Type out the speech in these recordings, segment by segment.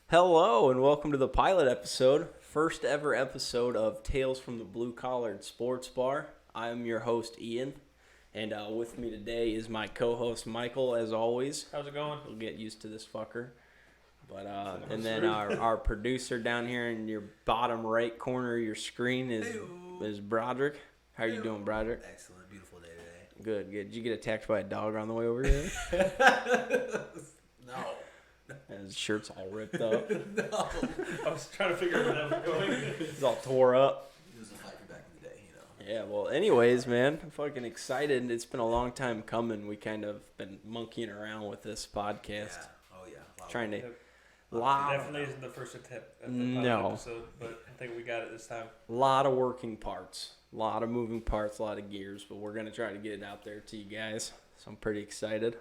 Hello and welcome to the pilot episode, first ever episode of Tales from the Blue Collared Sports Bar. I am your host Ian, and with me today is my co-host Michael, as always. How's it going? We'll get used to this fucker. But and then our producer down here in your bottom right corner of your screen is Broderick. How are you doing, Broderick? Excellent, beautiful day today. Good. Did you get attacked by a dog on the way over here? No. His shirt's all ripped up. No. I was trying to figure out where that was going. He's all tore up. It was a fight for back in the day, you know. Yeah, well, anyways, man, I'm fucking excited. It's been a long time coming. We kind of been monkeying around with this podcast. Yeah. Oh, yeah. Trying to... It Lot, definitely isn't the first attempt at the No. episode, but I think we got it this time. lot of working parts. A lot of moving parts, a lot of gears, but we're going to try to get it out there to you guys. So I'm pretty excited.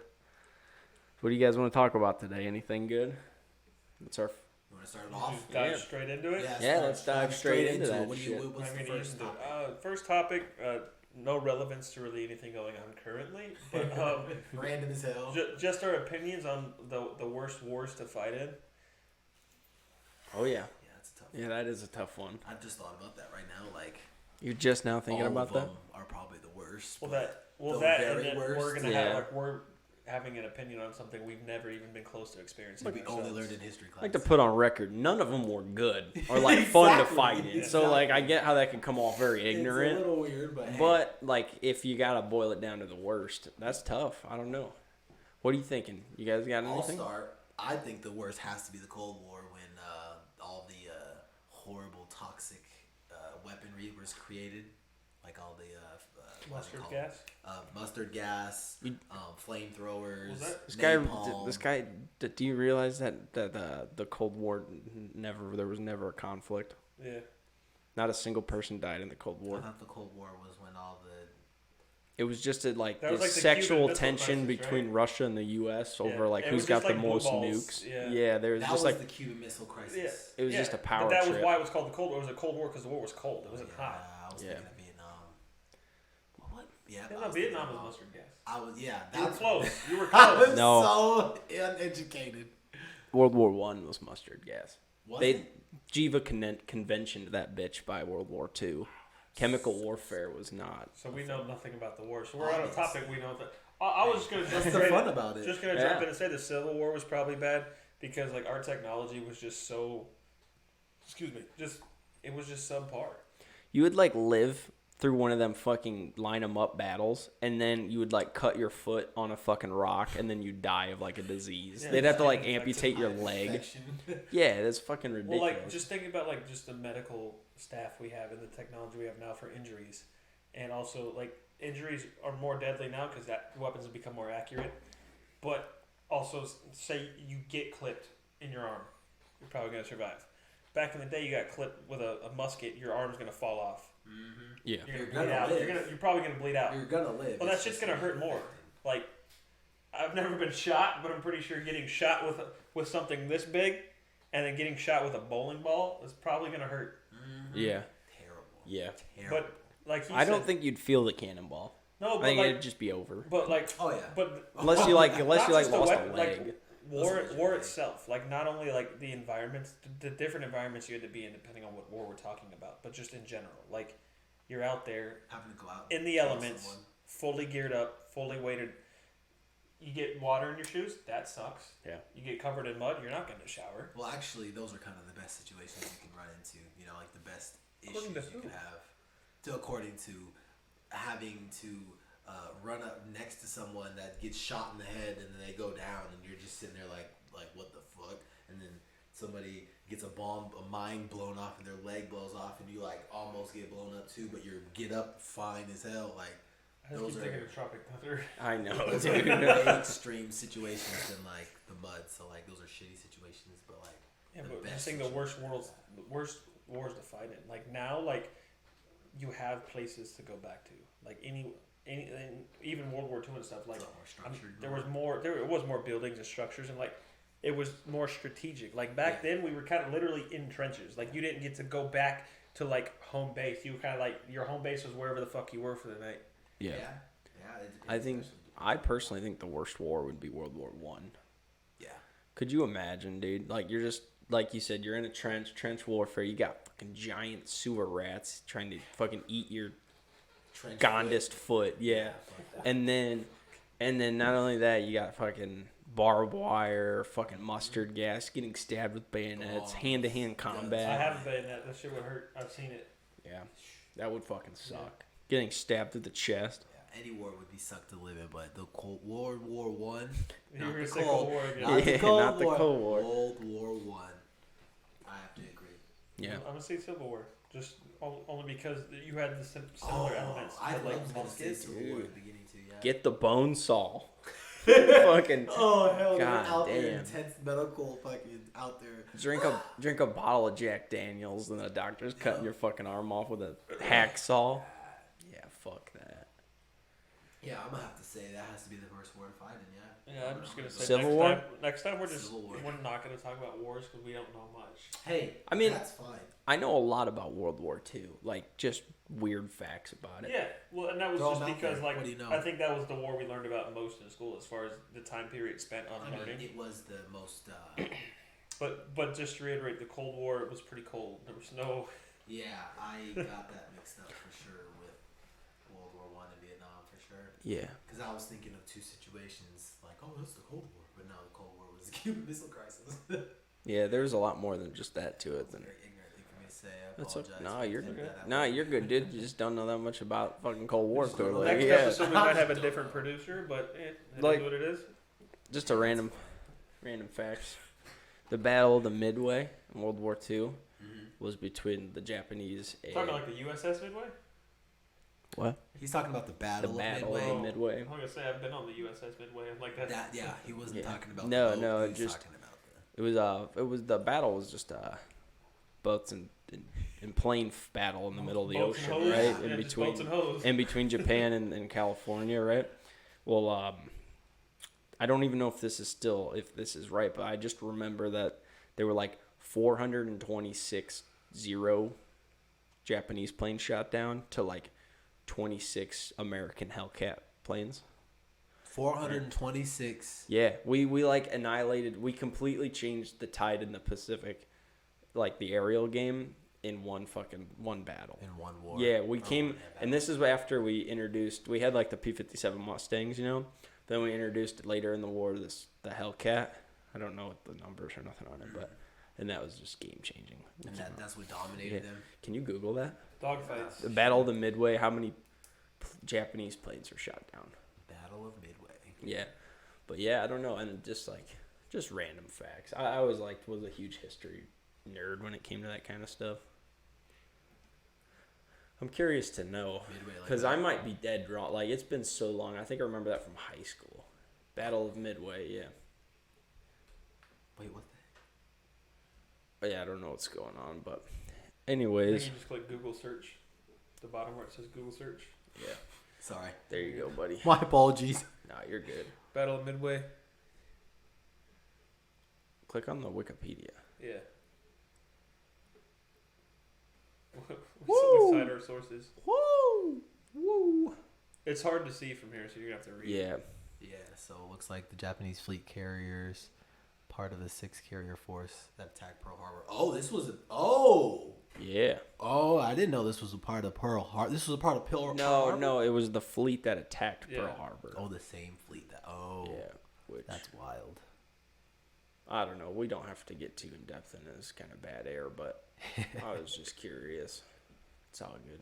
What do you guys want to talk about today? Anything good? What's our... You want to start it off? Just dive Yeah. straight into it? Yeah, let's dive straight into that What shit. what's I the mean, you first can do it. topic? First topic, no relevance to really anything going on currently, but Random as hell. just our opinions on the worst wars to fight in. Oh, yeah. Yeah, that's a tough one. Yeah, that is a tough one. I just thought about that right now. Like, You're just now thinking all about of that? them are probably the worst. Well, but the that, very and then worst? we're gonna Yeah. have we're having an opinion on something we've never even been close to experiencing. we only ourselves. learned in history class. I like to put on record, none of them were good or like fun to fight in. So like I get how that can come off very ignorant. It's a little weird, but hey. But, like, if you got to boil it down to the worst, that's tough. I don't know. What are you thinking? You guys got I'll anything? start. I think the worst has to be the Cold War when all the horrible toxic weaponry was created, like all the what's it Mustard called? gas. Mustard gas, flamethrowers. Was that- This guy, do you realize that the Cold War there was never a conflict? Yeah. Not a single person died in the Cold I War. thought the Cold War was when all the It was just That was like the sexual Cuban Missile tension Crisis, between right? Russia and the U.S. over Yeah. like It who's was got just the like blue most balls. nukes. Yeah. There was that just was like the Cuban Missile Crisis. Yeah. it was just a power But that trip. was why it was called the Cold War. It was a Cold War because the war was cold. It wasn't hot. I was Yeah. thinking of Vietnam. What? Yeah. Yeah, I no, was Vietnam thinking was of- mustard gas. I was. Yeah. You were That's close. You were I close. was No. so uneducated. World War One was mustard gas. Was They it? Jiva conventioned that bitch by World War II. Chemical warfare was not. So we know nothing about the war. So we're on a topic we know that. I was just gonna jump That's the straight fun in, about it. just gonna Yeah. jump in and say the Civil War was probably bad because like our technology was just so. Excuse me. It was just subpar. You would like live through one of them fucking line 'em up battles, and then you would like cut your foot on a fucking rock, and then you die of like a disease. Yeah, They'd have to like infected amputate your leg. Infection. Yeah, that's fucking Well, ridiculous. like just thinking about like just the medical staff we have and the technology we have now for injuries, and also like injuries are more deadly now because that weapons have become more accurate. But also, say you get clipped in your arm, you're probably gonna survive. Back in the day, you got clipped with a musket, your arm's gonna fall off. Mm-hmm. Yeah. You're You're gonna bleed gonna out. live. You're probably gonna bleed out. You're gonna live. Well, that It's shit's just gonna hurt more. Like, I've never been shot, but I'm pretty sure getting shot with something this big, and then getting shot with a bowling ball is probably gonna hurt. Mhm. Yeah. Terrible. Yeah. Terrible. But like he I don't said- think you'd feel the cannonball. no, I but think like, it'd just be over. but like, Oh yeah. but Unless you like not lost just the a weapon, leg. like, war Those are war big. itself, like not only like the environments, the different environments you had to be in depending on what war we're talking about, but just in general, like you're out there Having to go out in the kill elements, someone. fully geared up, fully weighted. You get water in your shoes, that sucks. Yeah. You get covered in mud, you're not going to shower. Well, actually, those are kind of the best situations you can run into. You know, like the best According issues to you who? could have. According to having to run up next to someone that gets shot in the head and then they go down and you're just sitting there like what the fuck? And then somebody gets a mine blown off and their leg blows off and you like almost get blown up too, but you get up fine as hell. Like I just those keep are thinking of Tropic Thunder. I know, those are dude. way extreme situations than like the mud. So like those are shitty situations, but like. Yeah, The but I'm best saying the worst wars to fight in. Like now, like you have places to go back to. Like any and even World War II and stuff. Like It's a lot more structured. there was more buildings and structures and like it was more strategic. Like back then, we were kind of literally in trenches. Like you didn't get to go back to like home base. You were kind of like your home base was wherever the fuck you were for the night. Yeah. Yeah. I think I personally think the worst war would be World War One. Yeah. Could you imagine, dude? Like you're just like you said, you're in a trench warfare. You got fucking giant sewer rats trying to fucking eat your Trench Gondest foot. Yeah. fuck that. And then not only that, you got fucking barbed wire, fucking mustard gas, getting stabbed with bayonets, Oh, hand-to-hand yes. I combat. haven't been in that. That shit would hurt. I've seen it. Yeah. That would fucking suck. Getting stabbed through the chest. Yeah, any war would be sucked to live in, but the World War One, You're not gonna the say Cold, Cold War again. not the Yeah, Cold not the War, Cold War. World War One. I have to agree. Yeah. I'm gonna say Civil War, just only because you had the similar elements. I but, was gonna say muskets. Civil War at the beginning too. Yeah. Get the bone saw. Fucking Oh hell, they're God out there, damn. intense medical fucking out there. drink a bottle of Jack Daniels, and the doctor's cutting your fucking arm off with a hacksaw. Yeah, fuck that. Yeah, I'm gonna have to say that has to be the first war to fight in. Yeah. Yeah, I'm just gonna say Civil War? Next time we're just Civil War. we're not gonna talk about wars because we don't know much. Hey, I mean- that's fine. I know a lot about World War II, like just weird facts about it. Yeah, well, and that was Throw just 'em out because there. like What do you know? I think that was the war we learned about most in school as far as the time period spent on I mean, learning. it was the most. But just to reiterate, the Cold War was pretty cold. There was no. Yeah, I got that mixed up for sure with World War One and Vietnam for sure. Yeah. Because I was thinking of two situations like, oh, that's the Cold War, but no, the Cold War was the Cuban Missile Crisis. Yeah, there's a lot more than just that to it. Than Very ignorant thing for me to say. I that's apologize. okay. Nah, for you're thinking good. that out Nah, loud. you're good, dude. You just don't know that much about fucking Cold War, Just don't know clearly. that. Next Yeah. episode we might have a different producer, but it Like- is what it is. Just a random facts. The Battle of the Midway in World War II Mhm. was between the Japanese and Talking about like the USS Midway. what? He's talking about the The Battle, Battle of of Midway. Midway. I'm gonna say I've been on the USS Midway. I'm like that. That yeah, he wasn't Yeah. talking about. No, the boat. no, he was just- talking about the. It was the battle was just boats and plane battle in the middle of the Boats and ocean, hose. right? Yeah, just boats and hose. in between Japan and California, right? Well, I don't even know if this is right, but I just remember that there were like 426 Japanese planes shot down to like 26 American Hellcat planes. 426. Yeah, we like annihilated. We completely changed the tide in the Pacific, like the aerial game, in one battle. In one war. Yeah, we Oh, came, yeah, and this is after we had like the P-57 Mustangs, you know. Then we introduced later in the war the Hellcat. I don't know what the numbers or nothing on it, but and that was just game changing. And that's what dominated Yeah. them. Can you Google that? Dogfights. The Battle of the Midway. How many Japanese planes were shot down? Battle of Midway. Yeah, but yeah, I don't know, and just random facts. I always was a huge history nerd when it came to that kind of stuff. I'm curious to know Midway, like because that. I might be dead wrong. Like it's been so long. I think I remember that from high school. Battle of Midway. Yeah, Wait, what? but yeah, I don't know what's going on, but I think anyways, you just click Google search. The bottom where it says Google search. yeah, Sorry. there you go, buddy. My apologies. Nah, you're good. Battle of Midway. Click on the Wikipedia. Yeah. Woo! We cite our sources. Woo, woo. It's hard to see from here, so you're gonna have to read. Yeah, Yeah, so it looks like the Japanese fleet carriers, part of the 6th Carrier Force that attacked Pearl Harbor. Oh, this was yeah. I didn't know this was a part of Pearl Harbor. This was a part of Pearl Harbor. No, it was the fleet that attacked Yeah. Pearl Harbor. Oh, the same fleet. Yeah, which That's wild. I don't know. We don't have to get too in depth in this kind of bad air, but I was just curious. It's all good.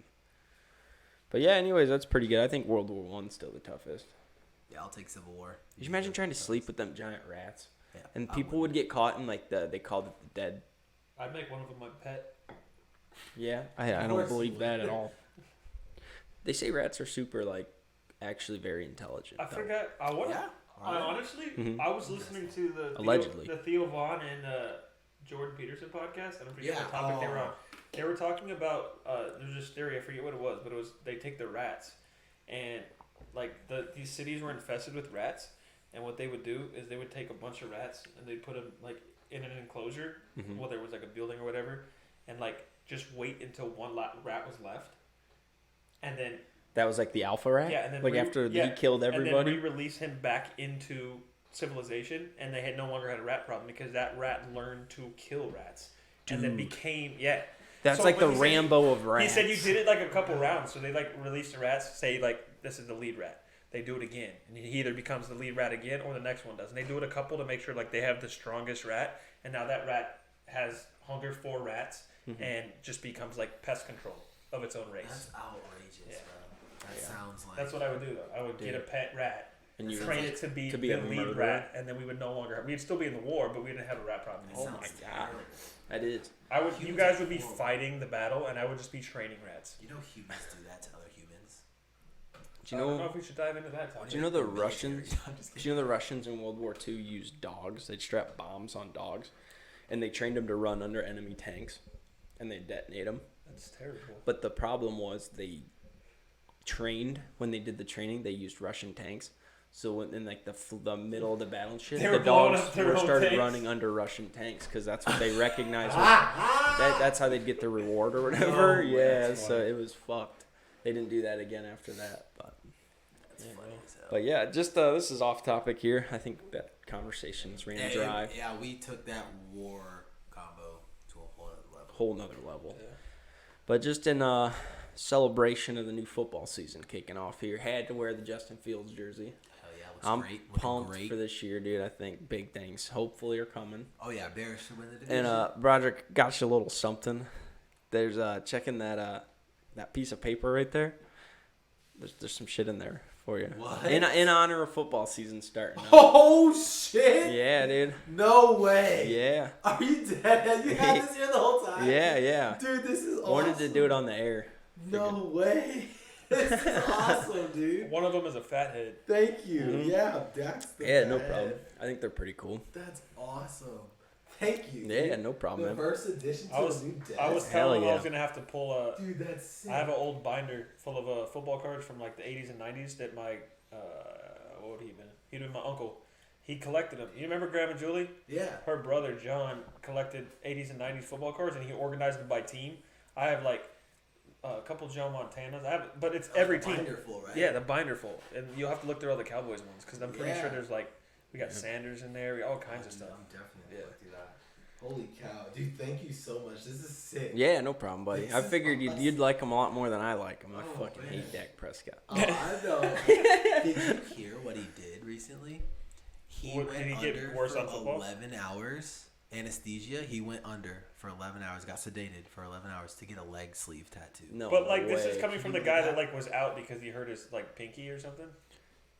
But yeah, anyways, that's pretty good. I think World War One's still the toughest. Yeah, I'll take Civil War. Could you imagine trying to sleep with them giant rats? Yeah, And I people would get caught in like they called it the dead. I'd make one of them my pet. Yeah, I Of don't course you believe would. that at all. They say rats are super actually very intelligent. I though. forgot. I want. Yeah. I honestly, Mhm. I was listening to the Allegedly. Theo Vaughn and Jordan Peterson podcast, and I forget Yeah, what topic they were oh. on. They were talking about there's this theory. I forget what it was, but it was they take the rats, and like these cities were infested with rats, and what they would do is they would take a bunch of rats and they'd put them like in an enclosure, Mhm. whether it was like a building or whatever, and like just wait until one rat was left, and then That was like the alpha rat. yeah, and then like after he killed and then everybody. re-release him back into civilization, and they had no longer had a rat problem because that rat learned to kill rats, and then Dude. became That's So like the when he said- Rambo of rats. He said you did it like a couple rounds, so they like release the rats, say like this is the lead rat. They do it again, and he either becomes the lead rat again or the next one does. And they do it a couple to make sure like they have the strongest rat, and now that rat has hunger for rats and just becomes like pest control of its own race. That's outrageous, Yeah. bro. That sounds like. That's what I would do though. I would get a pet rat, and you train it to be a the lead murderer? rat, and then we would no longer. We'd still be in the war, but we didn't have a rat problem That anymore. Oh my sounds God. terrible. That is. I would. You Humans guys are would be horrible. fighting the battle, and I would just be training rats. You know humans do that to other humans. Do you I don't know know? if we should dive into that topic. Do you know the Military. Russians? I'm just Do kidding. you know the Russians in World War II used dogs? They'd strap bombs on dogs, and they trained them to run under enemy tanks, and they detonate them. That's terrible. But the problem was they trained when they did the training. They used Russian tanks. So when, in like the middle of the battle and shit, They the were blowing dogs up their own started tanks. running under Russian tanks because that's what they recognized. That's how they'd get the reward or whatever. No, yeah, that's so funny. it was fucked. They didn't do that again after that. But That's funny as hell. but yeah, just this is off topic here. I think that conversations ran And- dry. Yeah, we took that war combo to a whole other level. Whole nother level. Yeah. But just in celebration of the new football season kicking off here, had to wear the Justin Fields jersey. Hell yeah, looks I'm great. Looking pumped great. for this year, dude. I think big things hopefully are coming. Oh yeah, Bears should win the division. And Broderick got you a little something. There's checking that piece of paper right there. There's some shit in there for you. What? In honor of football season starting. Up. Oh shit! Yeah, dude. No way! Yeah. Are you dead? You had this here the whole time? Yeah. Dude, this is awesome. Wanted to do it on the air. No way! This is awesome, dude. One of them is a fathead. Thank you. Mhm. Yeah, that's the Yeah, no bad. problem. I think they're pretty cool. That's awesome. Thank you. Yeah, dude. no problem, The man. first edition to I was a new desk. I was Hell telling him I yeah. was gonna have to pull a. Dude, that's sick. I have an old binder full of football cards from like the 80s and 90s that my what would he been? He'd been my uncle. He collected them. You remember Grandma Julie? Yeah. Her brother John collected 80s and 90s football cards, and he organized them by team. I have like a couple Joe Montanas. But it's every team. Wonderful, right? Yeah, the binder full, and you'll have to look through all the Cowboys ones because I'm pretty Yeah. sure there's like we got Sanders in there, all kinds of stuff. I'm definitely Yeah. going through that. Holy cow, dude! Thank you so much. This is sick. Yeah, no problem, buddy. This I is figured awesome. you'd like him a lot more than I like him. I Oh, fucking man. hate Dak Prescott. Oh, I know. Did you hear what he did recently? He What, went did he get under worse for on football? 11 hours. Anesthesia. He went under for 11 hours. Got sedated for 11 hours to get a leg sleeve tattoo. No, But like this way. is coming from Can the you guy believe that like was out because he hurt his like pinky or something.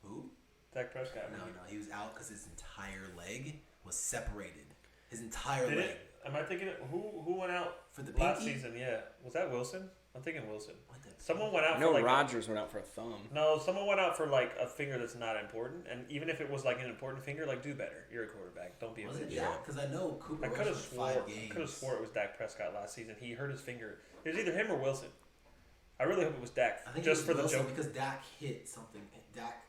Who? Dak Prescott. No, he was out because his entire leg was separated. His entire Did leg. it? Am I thinking who went out For the last pinky? season? Yeah, was that Wilson? I'm thinking Wilson. What the Someone went out. I know for like Rodgers went out for a thumb. No, someone went out for like a finger that's not important, and even if it was like an important finger, like do better. You're a quarterback. Don't be a Was it bitch. Dak? Because I know Cooper I Rush could have was swore. 5 I games. could have swore it was Dak Prescott last season. He hurt his finger. It was either him or Wilson. I really hope it was Dak, I think just it for was the Wilson joke. because Dak hit something. Dak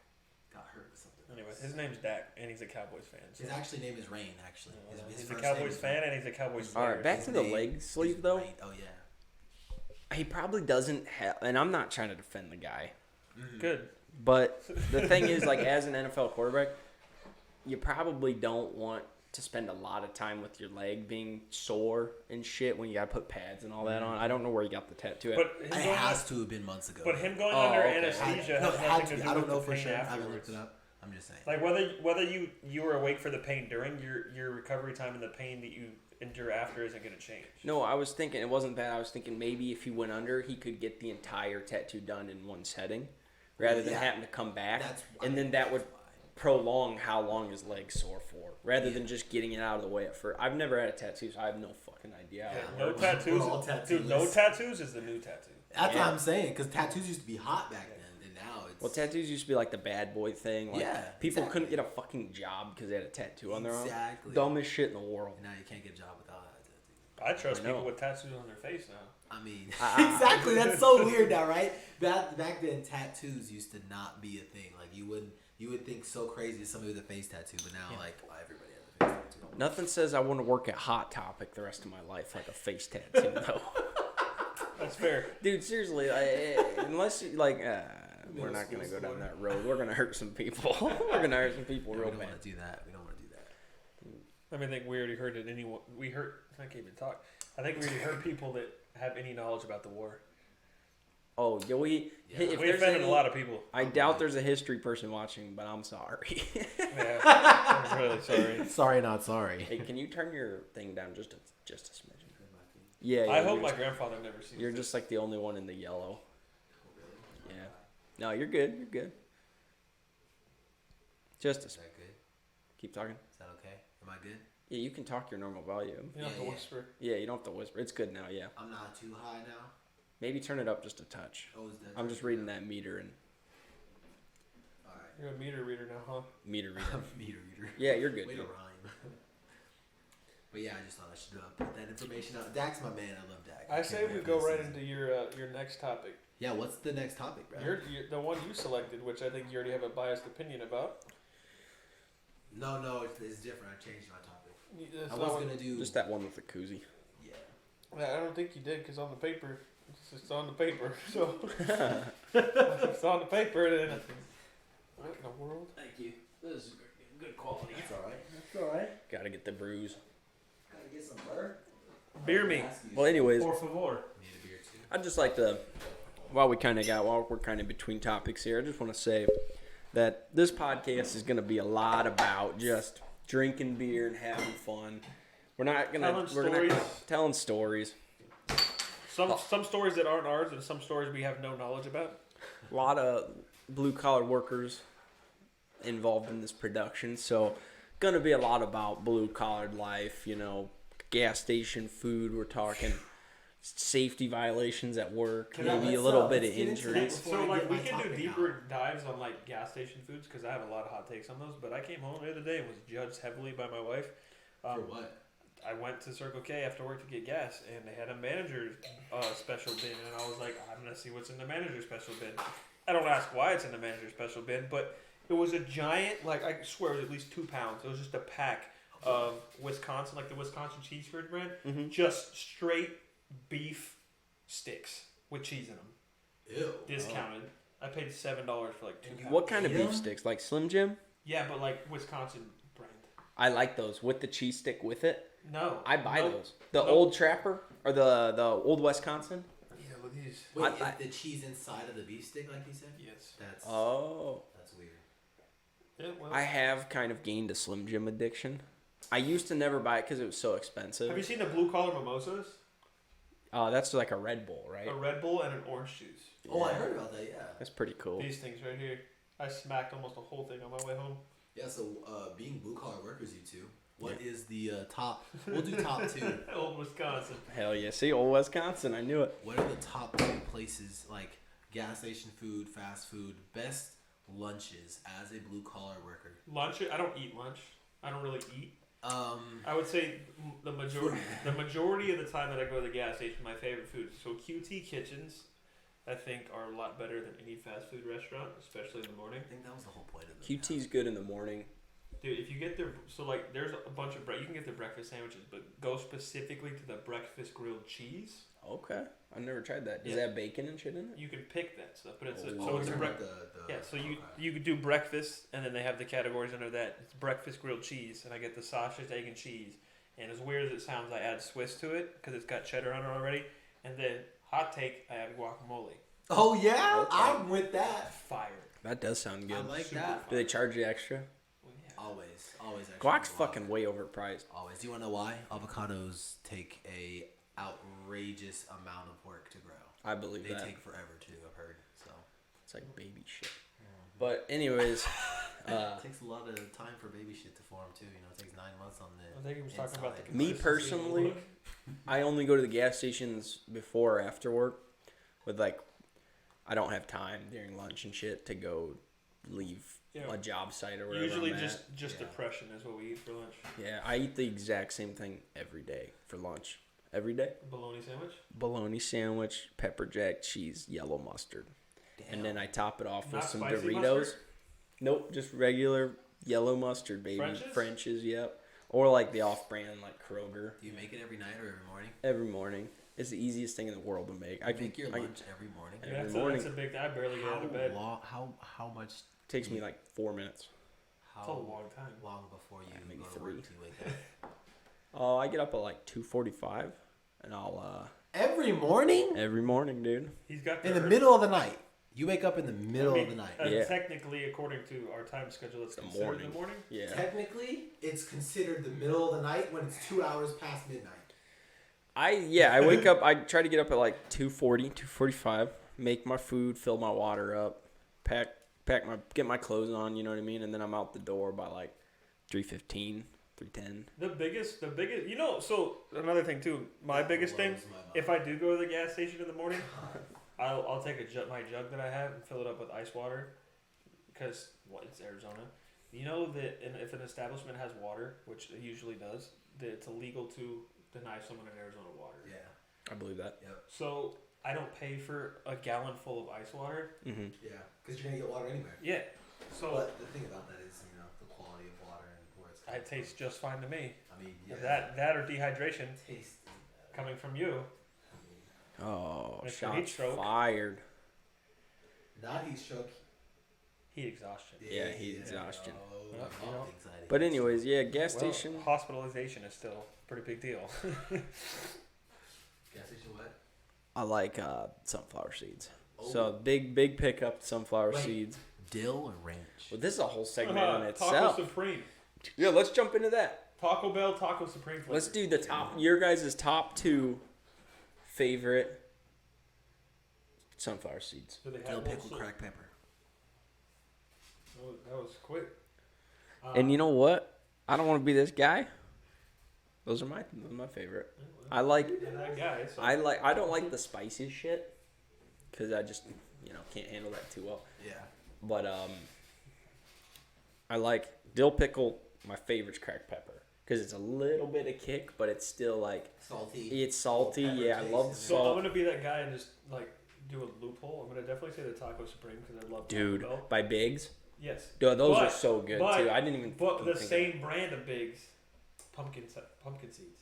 got hurt with something. Anyway, his name's Dak, and he's a Cowboys fan. So. His actual name is Rain. Actually, his He's a first name Cowboys is fan, Rain. and he's a Cowboys All player. right, back His to the name leg is sleeve though. Rain. Oh yeah. He probably doesn't have, and I'm not trying to defend the guy, Good. but the thing is, like, as an NFL quarterback, you probably don't want to spend a lot of time with your leg being sore and shit when you gotta put pads and all that on. I don't know where you got the tattoo at. But him It going, has to have been months ago. but him going Oh, under okay. anesthesia No, has it had nothing to to be. do I don't with know the for pain sure. I haven't afterwards. looked it up. I'm just saying. Like whether you were awake for the pain during your recovery time and the pain that you endure after isn't going to change. No, I was thinking it wasn't that. I was thinking maybe if he went under, he could get the entire tattoo done in one setting, rather than Yeah. having to come back, That's and then that would prolong how long his leg's sore for, rather than just getting it out of the way at first. I've never had a tattoo, so I have no fucking idea. How it Yeah, No works. We're tattoos, all dude. No tattooless. tattoos is the new tattoo. That's Yeah. what I'm saying. Because tattoos used to be hot back then, and now it's. Well, tattoos used to be like the bad boy thing. Like, Yeah, people exactly. couldn't get a fucking job because they had a tattoo on their arm. Exactly. Dumbest shit in the world. And now you can't get a job without a tattoo. I trust I know. people with tattoos on their face now. I mean, Ah. exactly. That's so weird now, right? Back then, tattoos used to not be a thing. Like you would think so crazy somebody with a face tattoo, but now like everybody has a face tattoo. Nothing says I want to work at Hot Topic the rest of my life like a face tattoo, though. That's fair. Dude, seriously, unless you, like, We're Middle not gonna school go down story. that road. We're gonna hurt some people. We're gonna hurt some people we real don't bad. want to do that. We don't want to do that. I mean, I think we already heard it. I can't even talk. I think we already heard people that have any knowledge about the war. Oh, yeah, We if there's offended any- a lot of people. I doubt there's a history person watching, but I'm sorry. Yeah, I'm really sorry. Sorry, not sorry. Hey, can you turn your thing down just a smidgen? Yeah, I hope you're my just, grandfather never sees you're this. just like the only one in the yellow. Yeah. No, you're good. You're good. Just a Is that good? keep talking. Is that okay? Am I good? Yeah, you can talk your normal volume. You don't have to Yeah, yeah. whisper. Yeah, you don't have to whisper. It's good now. Yeah. I'm not too high now. Maybe turn it up just a touch. Oh, is that? I'm just reading that meter and All right. You're a meter reader now, huh? meter reader. Meter reader. Yeah, you're good. Way to dude. rhyme. But yeah, I just thought I should put that information out. Dak's my man. I love Dak. I can't say wait we for go this right season. into your next topic. Yeah, what's the next topic, bro? You're the one you selected, which I think you already have a biased opinion about. No, it's different. I changed my topic. That's I not was what- gonna do. Just that one with the koozie. Yeah. I don't think you did, because on the paper, it's just on the paper. So if it's on the paper, then what in the world? Thank you. This is good quality. That's all right. That's all right. Gotta get the brews. Gotta get some butter. Beer me. Well, anyways, Por favor. Need a beer too. I'd just like to, while we're kind of between topics here, I just want to say that this podcast is going to be a lot about just drinking beer and having fun. We're not going to, telling stories. Some stories that aren't ours, and some stories we have no knowledge about. A lot of blue collar workers involved in this production, so going to be a lot about blue collared life, gas station food. We're talking safety violations at work, Can I- maybe a let's, little uh, bit of let's get into that injuries. before So I like get we my can do topic deeper dives on like gas station foods because I have a lot of hot takes on those. But I came home the other day and was judged heavily by my wife. For what? I went to Circle K after work to get gas, and they had a manager special bin, and I was like, I'm gonna see what's in the manager special bin. I don't ask why it's in the manager special bin, but it was a giant, like I swear it was at least 2 pounds. It was just a pack of Wisconsin, like the Wisconsin cheese curd brand, Mhm. just straight beef sticks with cheese in them, Ew. discounted. I paid $7 for like 2 pounds. What kind of Yeah. beef sticks? Like Slim Jim? Yeah, but like Wisconsin brand. I like those with the cheese stick with it. No, I buy Nope. those. The Nope. old Trapper or the old Wisconsin. Yeah, with these. Wait, I- is the cheese inside of the beef stick, like you said? Yes. That's Oh, that's weird. Yeah, well, I have kind of gained a Slim Jim addiction. I used to never buy it because it was so have you expensive. seen the blue collar mimosas? That's like a Red Bull, right? A Red Bull and an orange juice. Oh, I Yeah. heard about that. Yeah. That's pretty cool. These things right here. I smacked almost the whole thing on my way home. Yeah. So, being blue collar workers, you two, what is the top? We'll do top two. Old Wisconsin. Hell yeah! See, old Wisconsin. I knew it. What are the top two places like gas station food, fast food, best lunches as a blue collar worker? Lunch. I don't eat lunch. I don't really eat. I I would say the majority of the time that I go to the gas station, my favorite food. So QT Kitchens, I think, are a lot better than any fast food restaurant, especially in the morning. think that was the whole point of it. QT's good in the morning. Dude, if you get their there's a bunch of you can get their breakfast sandwiches, but go specifically to the breakfast grilled cheese. Okay, I've never tried that. Does Yeah. that have bacon and shit in it? You can pick that stuff, but it's Oh, so it's a you're break. talking about the Yeah, so you okay. you could do breakfast, and then they have the categories under that. It's breakfast grilled cheese, and I get the sausage, egg, and cheese. And as weird as it sounds, I add Swiss to it because it's got cheddar on it already. And then hot take, I add guacamole. Oh yeah, Okay. I'm with that. Fire. That does sound good. I like Super that. Do they charge you extra? Well, yeah. Always. Actually Guac's guac. fucking way overpriced. Always. Do you want to know why? Avocados take a outrageous amount of work to grow. I believe They that. take forever too. I've heard. So It's like baby shit. But anyways, it takes a lot of time for baby shit to form too. It takes 9 months on the. I think he was talking about the inside. Me consistency of the personally, look. I only go to the gas stations before or after work. With like, I don't have time during lunch and shit to go leave Yeah. a job site or whatever. Usually I'm just Yeah. depression is what we eat for lunch. at. Yeah, I eat the exact same thing every day for lunch. Every day. Bologna sandwich. Bologna sandwich, pepper jack, cheese, yellow mustard. And then I top it off with Not some spicy Doritos. mustard? Nope, just regular yellow mustard, baby. French's? French's, yep. Or like the off-brand like Kroger. Do you make it every night or every morning? Every morning. It's the easiest thing in the world to make. I can Make your I- lunch every morning. Every That's morning. that's a big. I barely get out of bed. How much Takes me like 4 minutes. It's a long time. long before you maybe go to 3. work do you wake up? Oh, I get up at like 2:45, and I'll Every morning? every morning, dude. He's got In the earth- middle of the night. You wake up in the I middle mean, of the night. Yeah. Technically, according to our time schedule, it's The considered morning. the morning. Yeah. Technically, it's considered the middle of the night when it's 2 hours past midnight. I wake up. I try to get up at like 2:40, 2:45. Make my food, fill my water up, get my clothes on. You know what I mean, and then I'm out the door by like 3:15, 3:10. The biggest, you know. So another thing too. My That biggest thing, blows my mind. if I do go to the gas station in the morning, I'll take my jug that I have and fill it up with ice water, because it's Arizona. You know that if an establishment has water, which it usually does, that it's illegal to deny someone an Arizona water. Yeah. I believe that. So I don't pay for a gallon full of ice water. Mm-hmm. Yeah. Because you're going to get water anywhere. Yeah. So But the thing about that is, the quality of water and where it's coming it tastes just fine to me. from. I mean, yeah. That or dehydration taste coming from you. Oh, Mr. shots Heatstroke. fired. Not heat stroke. Heat exhaustion. Yeah, heat exhaustion. Oh, Yeah, my you know. mom thinks I had But heat anyways, yeah, gas Well, station. hospitalization is still a pretty big deal. stroke. Gas station what? I like sunflower seeds. Oh. So big pickup sunflower Wait. seeds. Dill or ranch? Well, this is a whole segment on Taco itself. Supreme. Yeah, let's jump into that. Taco Bell Taco Supreme flavor. Let's do the top. Your guys' top 2 favorite sunflower seeds. Do they have Dill, one pickle, still? cracked pepper. Oh, that was quick. And you know what? I don't want to be this guy. Those are my favorite. I like You're that guy. So. I don't like the spicy shit because I just can't handle that too well. Yeah. But I like dill pickle. My favorite's cracked pepper because it's a little bit of kick, but it's still like Salty. it's salty. Pepper Yeah, I taste love in the it. So I'm salt. gonna be that guy and just like do a loophole. I'm gonna definitely say the Taco Supreme because I love Dude, Taco Bell. by Biggs. Yes. Dude, those are But- so good but- too. I didn't even. But fucking the think of same brand of Bigs, pumpkin seeds.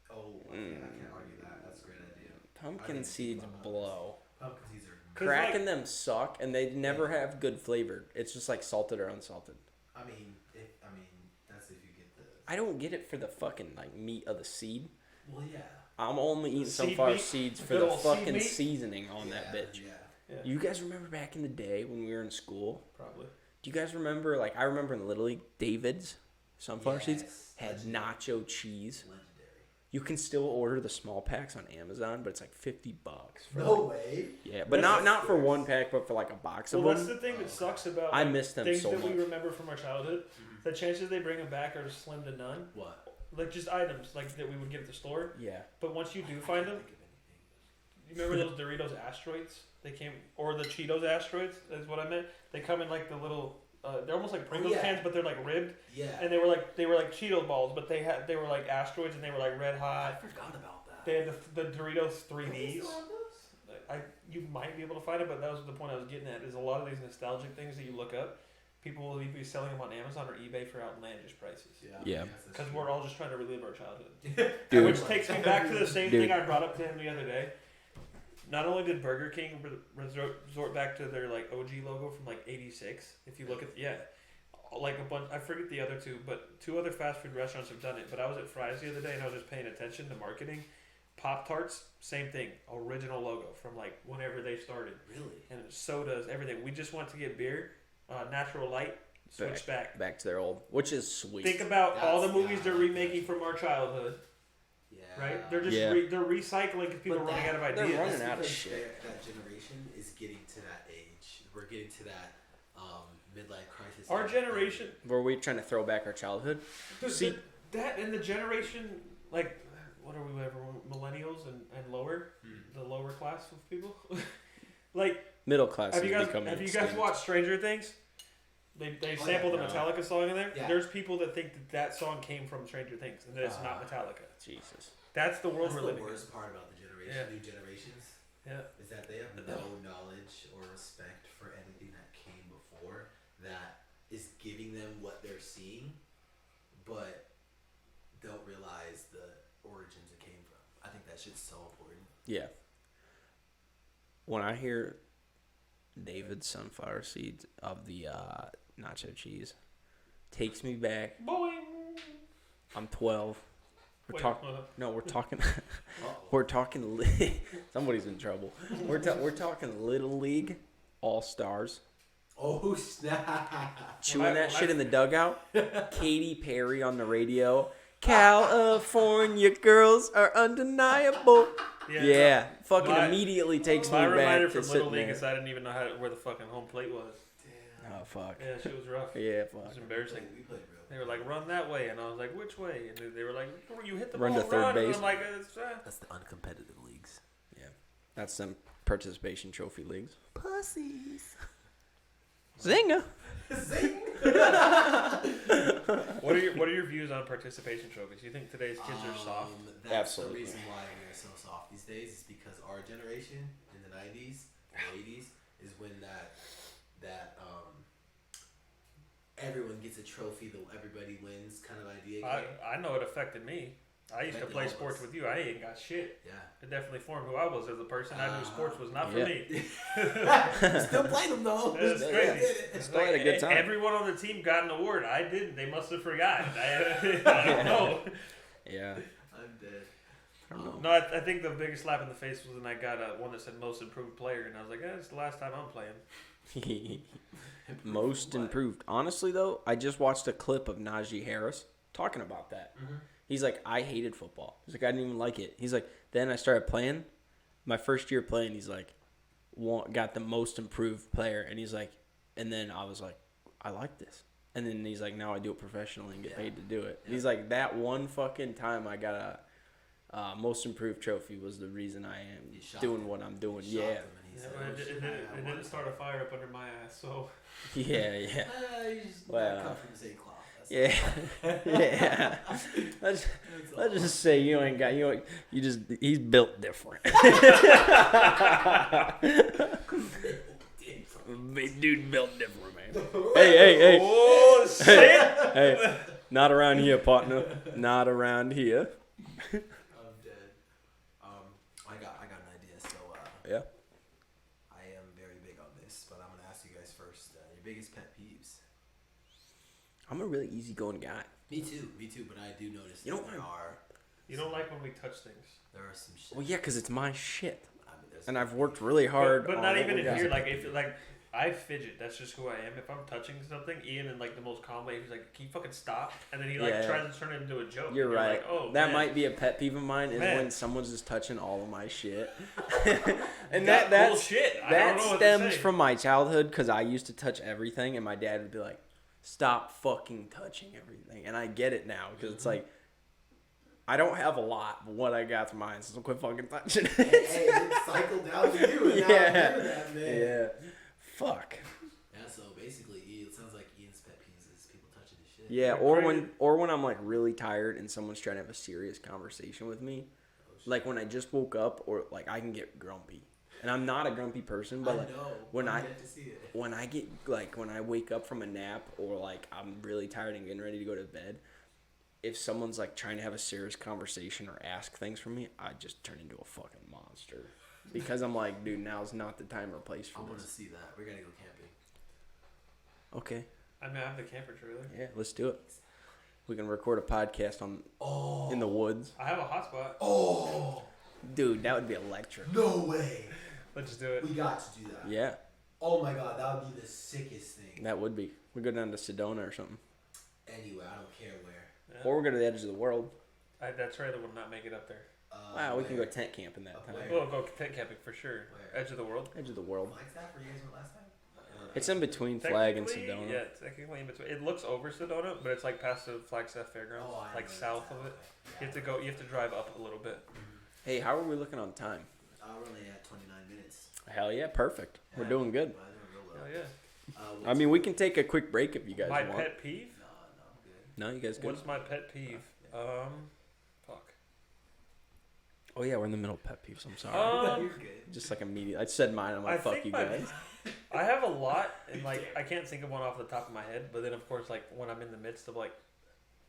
Oh, I can't argue that. That's a great idea. Pumpkin I didn't seeds think about that. blow. Pumpkin seeds are. 'Cause, Cracking like- them suck, and they never have good flavor. It's just like salted or unsalted. I mean, that's if you get the. I don't get it for the fucking like meat of the seed. Well, yeah. I'm only eating seed sunflower meat? seeds for Good the old seed fucking meat? seasoning on that Yeah, bitch. Yeah. Yeah. You guys remember back in the day when we were in school? Probably. Do you guys remember? Like I remember in Little League, David's sunflower seeds Yes, had legendary. nacho cheese. Legendary. You can still order the small packs on Amazon, but it's like $50. For No way. Yeah, but That's not for one pack, but for like a box of Well, that's them. the thing that sucks about I like, miss them things so that we much. remember from our childhood. The chances they bring them back are slim to none. What? Like just items like that we would get at the store. Yeah. But once you do find them, Think of anything. you remember those Doritos asteroids? They came, or the Cheetos asteroids. Is what I meant. They come in like the little. They're almost like Pringles yeah. cans, but they're like ribbed, Yeah. and they were like Cheeto balls, but they were like asteroids, and they were like red I hot. forgot about that. They had the Doritos Don't they 3Ds. still have those? You might be able to find it, but that was the point I was getting at. Is a lot of these nostalgic things that you look up, people will be selling them on Amazon or eBay for outlandish prices. Yeah. Because we're all just trying to relive our childhood. Dude. Which takes me back to the same Dude. thing I brought up to him the other day. Not only did Burger King resort back to their like OG logo from like '86. If you look at like a bunch, I forget the other two, but 2 other fast food restaurants have done it. But I was at Fry's the other day and I was just paying attention to marketing. Pop Tarts, same thing, original logo from like whenever they started, Really? and sodas, everything. We just went to get beer, Natural Light, switch back. Back to their old, which is sweet. Think about all the That's- movies they're remaking from our childhood. Yeah. Right? They're just Yeah. they're recycling because people But are running that- out of they're ideas. running out of because shit. That generation is getting to that age. We're getting to that midlife crisis. Our age. generation, Were we trying to throw back our childhood? See- that and the generation, like, what are we, whatever, millennials and lower, the lower class of people. Like, Middle class have is you guys becoming extinct. watched Stranger Things? They Oh, sampled yeah. the Metallica song in there. Yeah. There's people that think that song came from Stranger Things and that it's not Metallica. Jesus. That's the world That's we're the living worst part about the generation, Yeah. new generations, in. Yeah. is that they have no knowledge or respect for anything that came before that is giving them what they're seeing, but don't realize the origins it came from. I think that shit's so important. Yeah. When I hear David's sunflower seeds of the nacho cheese, takes me back. Boing. I'm 12. We're talking. No, we're talking. Uh-oh. We're talking. Somebody's in trouble. We're talking Little League All Stars. Oh snap! Chewing that shit in the dugout. Katy Perry on the radio. California girls are undeniable. Yeah, fucking immediately takes me My back reminder to from sitting Little League there. is I didn't even know where the fucking home plate was. Damn. Oh fuck. Yeah, shit was rough. Yeah, It fuck. was embarrassing. We played real. They were like, run that way, and I was like, which way? And they were like, you hit the Run ball, to third run. base. And I'm like, That's the uncompetitive leagues. That's some participation trophy leagues. Pussies. Zinger. Zing. What are your views on participation trophies? You think today's kids are soft? That's Absolutely. the reason why we are so soft these days is because our generation in the 90s and the 80s is when that everyone gets a trophy, though everybody wins kind of idea came. I know it affected me. I used to Affected play all of sports us. with you. I ain't got shit. Yeah. It definitely formed who I was as a person. I knew sports was not for Yeah. me. Still played them though. It's Yeah. crazy. Yeah. Still had a good time. Everyone on the team got an award. I didn't. They must have forgotten. I don't know. Yeah. I'm dead. I don't know. No, I think the biggest slap in the face was when I got one that said most improved player, and I was like, it's the last time I'm playing. Most What? improved. Honestly, though, I just watched a clip of Najee Harris talking about that. Mm-hmm. He's like, I hated football. He's like, I didn't even like it. He's like, then I started playing. My first year playing, he's like, got the most improved player. And he's like, and then I was like, I like this. And then he's like, now I do it professionally and get paid to do it. Yeah. He's like, that one fucking time I got a most improved trophy was the reason I am You shocked doing him. what I'm doing. You shocked Yeah. him and he Yeah, said, but "Oh, it shit, didn't, I didn't start a fire up under my ass, so. Yeah, yeah. You just Well, not come from the same cloth. That's Yeah, yeah. Let's just say he's built different. Big dude built different, man. Hey. Oh, shit! Hey, not around here, partner. Not around here. I'm dead. I got an idea. So Yeah. I am very big on this, but I'm gonna ask you guys first. Your biggest pet peeves. I'm a really easygoing guy. Me too. But I do notice You that know there what? are You don't like when we touch things. some shit. Well, yeah, 'cause it's my shit. I mean, there's And I've worked really hard But on not what even we in got. here. Like, if, like, I fidget. That's just who I am. If I'm touching something, Ian, in, like, the most calm way, he's like, can you fucking stop? And then he, like, Yeah. tries to turn it into a joke. You're And right. Like, oh, that man. might be a pet peeve of mine is Man. when someone's just touching all of my shit. And Got that's bullshit. I that don't know what to stems say. from my childhood because I used to touch everything, and my dad would be like, "Stop fucking touching everything." And I get it now because it's like I don't have a lot, but what I got's mine, so quit fucking touching it. Hey, it cycled down to you, and now Yeah. I'm doing that, man. Yeah, fuck. Yeah. So basically, it sounds like Ian's pet peeves is people touching his shit. Yeah, Crazy. or when I'm like really tired and someone's trying to have a serious conversation with me, like when I just woke up, or like I can get grumpy, and I'm not a grumpy person, but I like know. when I'm I- yet to see it. when I get like when I wake up from a nap or like I'm really tired and getting ready to go to bed, if someone's like trying to have a serious conversation or ask things from me, I just turn into a fucking monster because I'm like, dude, now's not the time or place I for want to this. see that. We're gonna go camping. Okay, I mean, I have the camper trailer. yeah, let's do it. We can record a podcast on Oh. in the woods, I have a hotspot. Oh. dude. That would be electric. No way. Let's just do it. We got to do that. Yeah, Oh my god, that would be the sickest thing. that would be. We go down to Sedona or something, Anyway, I don't care where. Yeah. or we go to the edge of the world. That trailer would not make it up there. Wow, we can go where? tent camping that time. Where? We'll go tent camping for sure. Where? Edge of the world. Edge of the world. Flagstaff, where you guys went last time? It's in between Flag and Technically, Sedona. Yeah, technically in between. It looks over Sedona, but it's like past the Flagstaff Fairgrounds, Oh, I like know south that. of it. Yeah. You have to go. You have to drive up a little bit. Hey, how are we looking on time? We're only at 29 minutes. Hell yeah, perfect. We're Yeah. doing good. Well, I doing real Oh well. yeah. I mean, we can take a quick break if you guys My want. pet peeve. No, I'm good. No, you guys good? What's my pet peeve? Fuck. Oh yeah, we're in the middle of pet peeves. I'm sorry. Um, You're good. Just like immediate. I said mine. I'm like, I fuck think you my- guys. I have a lot, and like I can't think of one off the top of my head. But then, of course, like when I'm in the midst of like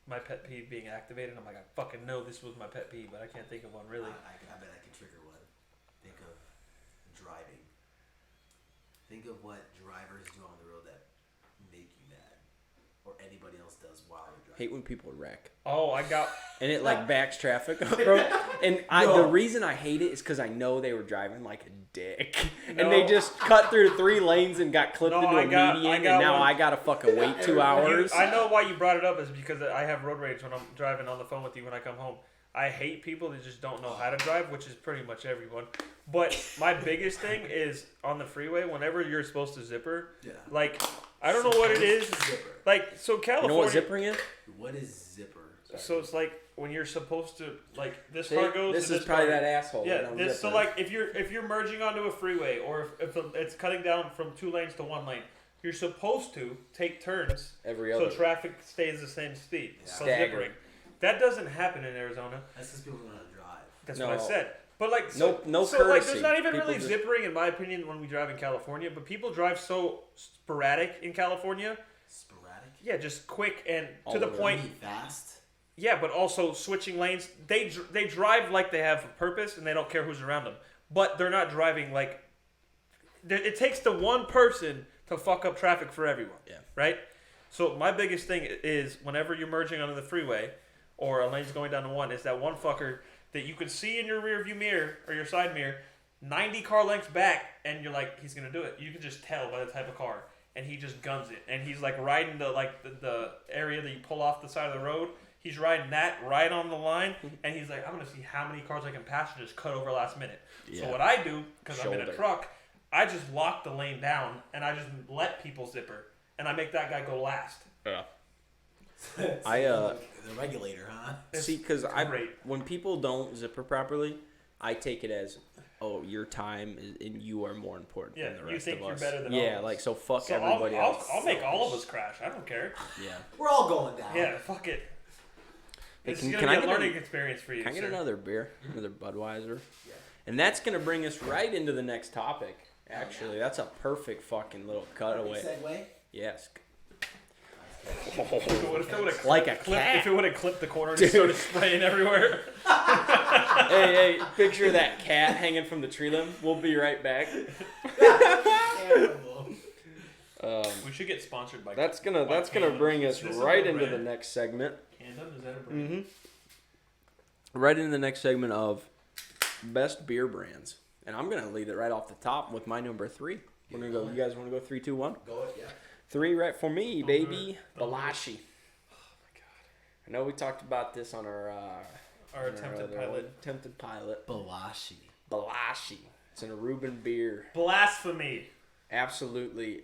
my pet peeve being activated. I'm like, I fucking know this was my pet peeve, but I can't think of one really. I bet I can trigger one. Think of driving. Think of what drivers do on the road that make you mad, or anybody else does while you're driving. Hate when people wreck. Oh, I got. And it like backs traffic up, bro. And the reason I hate it is because I know they were driving like a dick, and they just cut through 3 lanes and got clipped into a median, and now I gotta fucking wait 2 hours. I know why you brought it up is because I have road rage when I'm driving on the phone with you when I come home. I hate people that just don't know how to drive, which is pretty much everyone. But my biggest thing is on the freeway, whenever you're supposed to zipper, like, I don't know what it is. Zipper. Like, so California. You know what zippering is? What is zipper? So it's like when you're supposed to, like, this car goes. This to is this probably car. that asshole. Yeah. So like, if you're merging onto a freeway, or if it's cutting down from 2 lanes to 1 lane, you're supposed to take turns every other. so traffic stays the same speed. Yeah. So zippering. That doesn't happen in Arizona. That's because people don't know how to drive. That's No. what I said. But like, No so like, courtesy. there's not even People really just- zippering in my opinion when we drive in California. But people drive so sporadic in California. Sporadic. Yeah, just quick and All to the over. point. You mean fast. Yeah, but also switching lanes. They drive like they have a purpose and they don't care who's around them. But they're not driving like. It takes the one person to fuck up traffic for everyone. Yeah. Right. So my biggest thing is whenever you're merging onto the freeway, or a lane's going down to 1, is that one fucker that you can see in your rear view mirror or your side mirror, 90 car lengths back, and you're like, he's gonna do it. You can just tell by the type of car, and he just guns it, and he's like riding the area that you pull off the side of the road. He's riding that right on the line, and he's like, I'm gonna see how many cars I can pass and just cut over last minute. Yeah. So what I do, because I'm in a Shoulder. truck, I just lock the lane down, and I just let people zipper, and I make that guy go last. Yeah. The regulator, huh? See, because great. when people don't zipper properly, I take it as, oh, your time is, and you are more important Yeah, than the you rest think of you're us. better than all yeah, of us. like so fuck So everybody else. I'll make all of us crash. I don't care. Yeah. We're all going down. Yeah, fuck it. Hey, This can- is can gonna I be a get learning experience for you, Can I get sir. another beer? Another Budweiser? Yeah. And that's gonna bring us right into the next topic. Actually, that's a perfect fucking little cutaway. Segue. Yes. What if it would have Like a clipped, cat. if it would have clipped the corner and Dude. just started spraying everywhere? Hey, picture that cat hanging from the tree limb. We'll be right back. Terrible. We should get sponsored by. That's gonna Tandem. bring us This is right a into the brand. next segment. Tandem, is that a brand? Mm-hmm. Right into the next segment of best beer brands, and I'm gonna lead it right off the top with my number 3. We're gonna go. You guys want to go 3, 2, 1? Go it, yeah. 3 right for me, Don't do baby. it. Don't do it. Balashi. I know we talked about this on our Our attempted pilot. Attempted pilot. Bawashi. Balashi. It's an Aruban beer. Blasphemy. Absolutely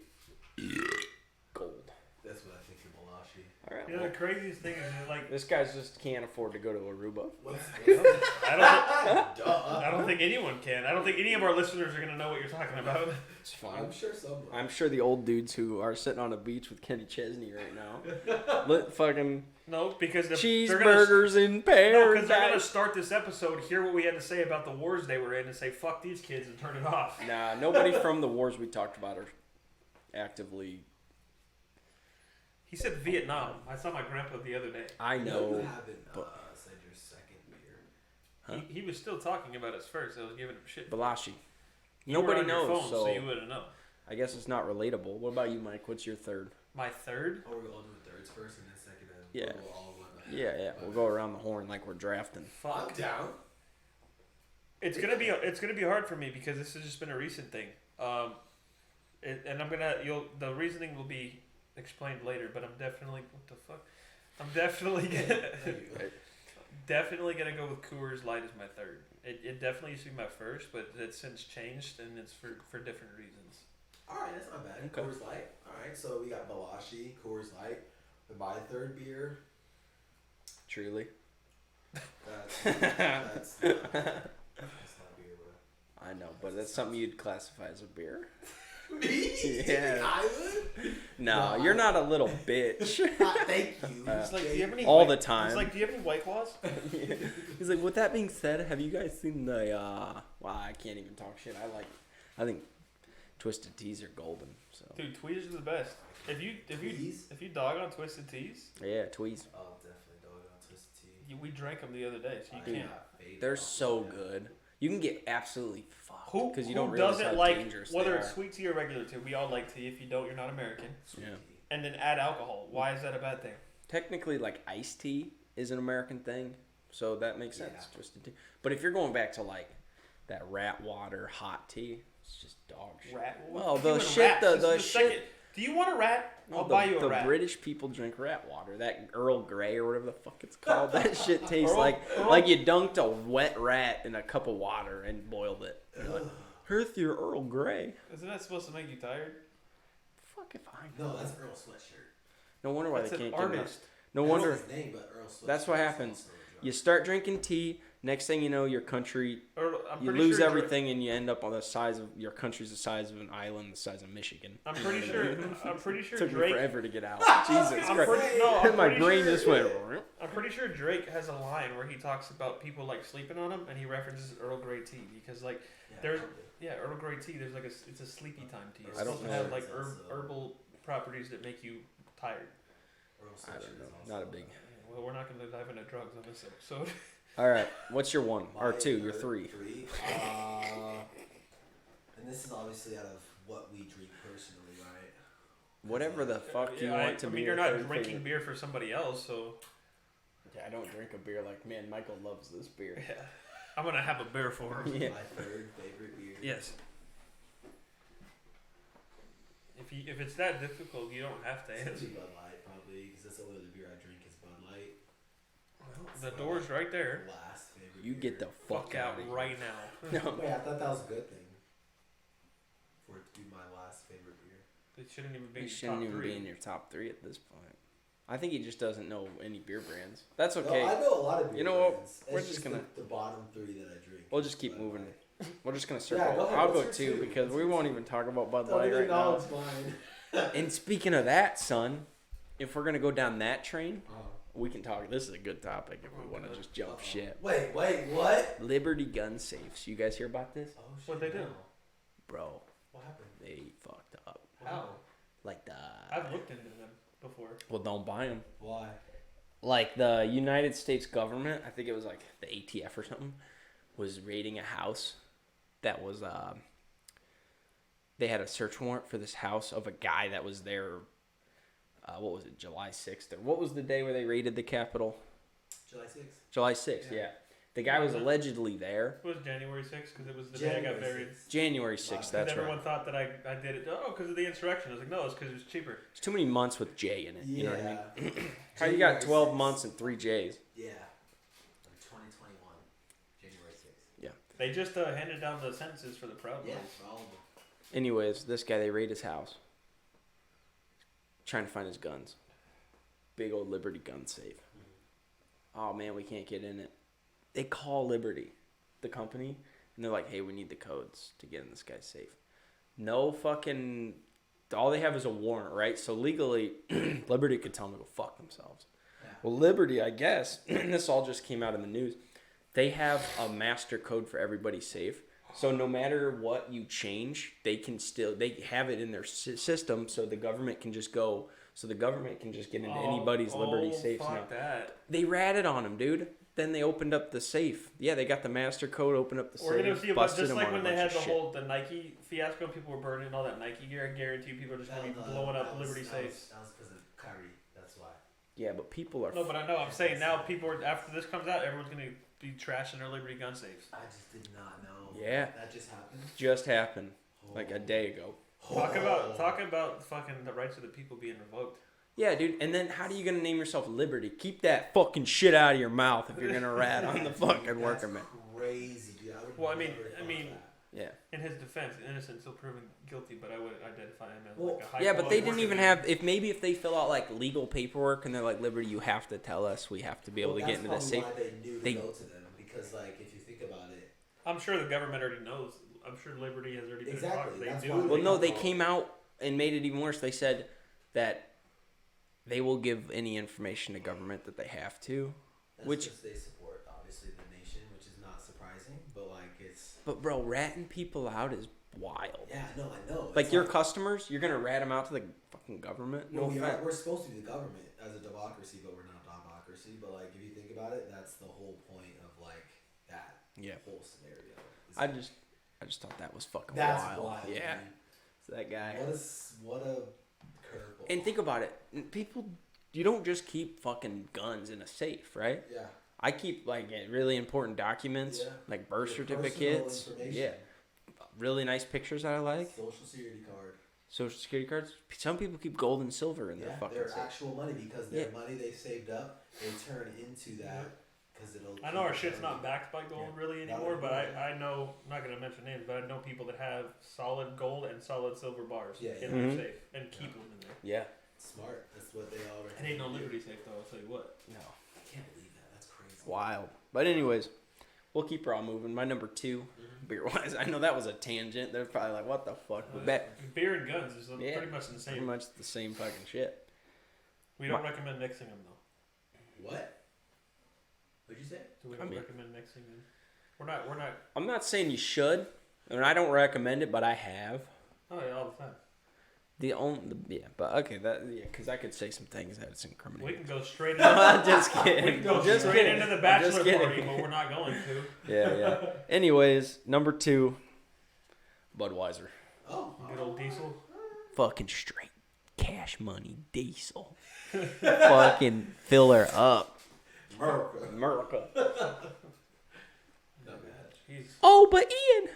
gold. That's what I think of Bawashi. All right. You know well, the craziest thing is like this guy's just can't afford to go to Aruba. I don't think anyone can. I don't think any of our listeners are gonna know what you're talking about. It's fine. I'm sure someone. I'm sure the old dudes who are sitting on a beach with Kenny Chesney right now, fucking No, because if cheeseburgers in No, because they're gonna paradise. start this episode, hear what we had to say about the wars they were in, and say "fuck these kids" and turn it off. Nah, nobody from the wars we talked about are actively. He said Vietnam. I saw my grandpa the other day. I You know. haven't but- said your second beer. Huh? He was still talking about us first. I was giving him shit. Balashi. You were Nobody on your knows, phone, so so you wouldn't know. I guess it's not relatable. What about you, Mike? What's your third? My third. Oh, we're going to do thirds first and then second. And Yeah. we'll go all one by Yeah, we'll go around the horn like we're drafting. Fuck. I'm down. It's gonna be hard for me because this has just been a recent thing. And I'm gonna the reasoning will be explained later, but I'm definitely what the fuck. I'm definitely gonna definitely gonna go with Coors Light as my third. It definitely used to be my first, but it's since changed and it's for different reasons. All right, that's not bad. Okay. Coors Light. All right, so we got Bawashi, Coors Light. And my third beer, Truly. that's not beer, bro. I know, but that's something you'd classify as a beer. Me? Yeah. I would? No, No, you're not a little bitch. Thank you. It's like, do you have any All White- the time. It's like, do you have any White Claws? He's like, with that being said, have you guys seen the, wow, I can't even talk shit. I think Twisted Teas are golden, so. Dude, Tweezers are the best. If you Tweez? if you dog on Twisted Teas, Yeah, Tweez. I'll definitely We drank them the other day, so you I can't. got faded They're off so of it. good. You can get absolutely fucked Who because you who don't realize doesn't how like dangerous whether they it's are. sweet tea or regular tea? We all like tea. If you don't, you're not American. Sweet Yeah. tea. And then add alcohol. Why is that a bad thing? Technically, like iced tea is an American thing, so that makes sense. Yeah. Twisted tea. But if you're going back to like that rat water hot tea, it's just dog shit. Rat. Well, Even the shit, rats. This the is shit. second- Do you want a rat? No, I'll the, buy you a the rat. British people drink rat water. That Earl Grey or whatever the fuck it's called. That shit tastes Earl- like you dunked a wet rat in a cup of water and boiled it. You're like, here's your Earl Grey. Isn't that supposed to make you tired? Fuck if I No, know. that's Earl Sweatshirt. No wonder why That's they an can't get enough. artist. No That's wonder. his name, but Earl Sweatshirt That's what is happens. also a drug. You start drinking tea. Next thing you know, your country, I'm you pretty lose sure everything, and you end up on the size of your country's the size of an island, the size of Michigan. I'm pretty sure. I'm pretty sure Took me Drake. forever to get out. Jesus I'm Christ! pretty, no, I'm My pretty brain sure, just went. I'm pretty sure Drake has a line where he talks about people like sleeping on him, and he references Earl Grey tea because like Yeah, there's probably. Earl Grey tea. There's like it's a sleepy time tea. It's I don't supposed to know. have like That's, herbal properties that make you tired. Earl I don't Sweatshirt know. is Not a also big. Well, we're not going to dive into drugs on this episode. All right, what's your one or My two? Your third- three. And this is obviously out of what we drink personally, right? Whatever the fuck you Yeah, want to I be. mean, your you're not third drinking favorite. beer for somebody else, so Yeah, I don't drink a beer like man. Michael loves this beer. yeah. I'm gonna have a beer for him. Yeah. My third favorite beer. Yes. If it's that difficult, you don't have to It's gonna answer. be Bud Light, probably, because that's the only other beer I drink is Bud Light. The door's right there. Last favorite You beer. get the Fuck out of here. right now. No. Wait, I thought that was a good thing. For it to be my last favorite beer. It shouldn't even be He in your shouldn't top even three. be in your top three at this point. I think he just doesn't know any beer brands. That's No, okay. I know a lot of beer You know what? brands. We're It's just the, gonna- the bottom three that I drink. We'll just keep Bud moving. Light. We're just gonna Yeah, circle. go ahead. I'll go What's your two two? because What's we your won't two? even talk about Bud Don't Light even right now. acknowledge mine. And speaking of that, son, if we're gonna go down that train, Oh. we can talk. This is a good topic if we Oh, want to God. just jump Uh-oh. shit. Wait, what? Liberty gun safes. You guys hear about this, Oh, shit, What'd they do? no. bro? What happened? They fucked up. How? Like the. I've looked into them before. Well, don't buy them. Why? Like the United States government, I think it was like the ATF or something, was raiding a house that was they had a search warrant for this house of a guy that was there. What was it, July 6th? Or what was the day where they raided the Capitol? July 6th? July 6th, yeah. Yeah. The guy was allegedly there. It was January 6th because it was the day I got buried. 6th. January 6th, Because that's Everyone right. thought that I did it. Oh, because of the insurrection. I was like, no, it's because it was cheaper. There's too many months with J in it. You know what I mean? Yeah. How you got January 12 6th. months and 3 J's? Yeah. Like 2021. January 6th. They just handed down the sentences for the Proud Boys. Yeah, for all of them. Anyways, this guy, they raid his house. Trying to find his guns. Big old Liberty gun safe. Oh man, we can't get in it. They call Liberty, the company, and they're like, hey, we need the codes to get in this guy's safe. No fucking. All they have is a warrant, right? So legally, Liberty could tell them to go fuck themselves. Yeah. Well, Liberty, I guess, this all just came out in the news. They have a master code for everybody's safe. So no matter what you change, they have it in their system, so the government can just go. So the government can just get into anybody's Liberty safes now. Fuck that. They ratted on him, dude. Then they opened up the safe. Yeah, they got the master code, opened up the We're safe, gonna see about busted just him like on a when they bunch had of the shit. whole the Nike fiasco, people were burning all that Nike gear. I guarantee you, people are just gonna be blowing up Liberty safes. That was because of Kyrie. That's why. Yeah, but people are. No, but I know. I'm saying now, people are after this comes out, everyone's gonna be trashing their Liberty gun safes. I just did not know. Yeah. That just happened. Just happened like a day ago. Talk about fucking the rights of the people being revoked. Yeah, dude. And then how are you gonna name yourself Liberty? Keep that fucking shit out of your mouth if you're gonna rat on the fucking worker man. Crazy, dude. I would Well, I never mean- thought that. Yeah. In his defense, innocent until proven guilty, but I would identify him as Well, like a high Yeah, but they quality didn't worker even man. have. If they fill out like legal paperwork and they're like Liberty, you have to tell us. We have to be able Well, to get into the that's safe. probably why they knew to They- go to them because, like, if you think about it, I'm sure the government already knows. I'm sure Liberty has already been Exactly, They that's knew. why Well, no, they call- came out and made it even worse. They said that they will give any information to government that they have to. that's Which- because they support obviously the nation, which is not surprising. But like, it's But bro, ratting people out is wild. yeah, no, I know. Like It's your customers, you're gonna rat them out to the fucking government. No well, offense. we're supposed to be the government as a democracy, but we're not a democracy. But like, if you think about it, that's the whole point of like that whole scenario. I just thought that was fucking That's wild. wild. Yeah. Dude. So that guy. What a curveball. And think about it. People, you don't just keep fucking guns in a safe, right? Yeah. I keep like really important documents, like birth Your certificates. personal information. Yeah. Really nice pictures that I like. Social security card. Social security cards. Some people keep gold and silver in their fucking their safe. actual money because their money they saved up, they turn into that because it'll. I know our shit's not backed by gold really anymore, but would- I know, I'm not going to mention names, but I know people that have solid gold and solid silver bars in Yeah. their safe and keep them in there. Yeah. Smart. That's what they all. It ain't no Liberty safe though, I'll tell you what. No. I can't believe that. That's crazy. Wild. But anyways, we'll keep her all moving. My number 2, beer wise. I know that was a tangent. They're probably like, what the fuck? But that Beer and guns is Yeah. pretty much the pretty same. much the same fucking shit. We don't recommend mixing them though. What? What'd you say? Do we I not mean- recommend mixing them? We're not. I'm not saying you should. I mean, I don't recommend it, but I have. Oh yeah, all the time. But okay, because I could say some things that's We incriminating. can go straight. I'm just We kidding. can go Just straight kidding. into the I'm just bachelor kidding. party, but we're not going to. Yeah. Anyways, number 2, Budweiser. Oh. Good old diesel. Fucking straight cash money diesel. Fucking fill her up. America. Not bad. He's Oh, but Ian,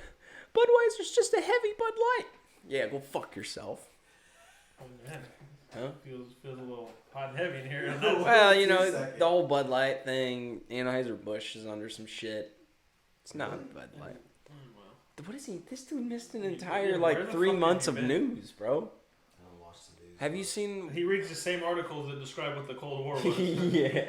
Budweiser's just a heavy Bud Light. Yeah, go fuck yourself. oh man. Huh? Feels a little hot and heavy in here. Well, you 2 know, seconds. the whole Bud Light thing, Anheuser-Busch is under some shit. It's not Bud Light. Well, What is he? This dude missed an Where entire, the like, fuck 3 have months you of been? news, bro. I don't watch the news. Have you seen... he reads the same articles that describe what the Cold War was. Yeah.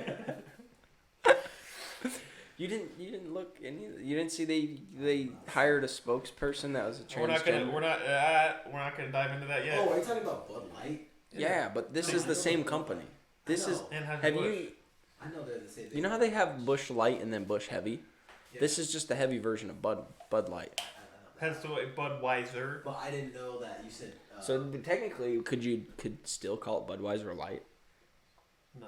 You didn't look any. You didn't see they hired a spokesperson that was a transgender. We're not gonna dive into that yet. Oh, are you talking about Bud Light? Yeah, but this is the same company. This is. And Have you? I know they're the same thing. You know how they have Bush Light and then Bush Heavy? Yeah. This is just the heavy version of Bud Light. Hence the way Budweiser. But I didn't know that you said. So technically, could still call it Budweiser Light? No,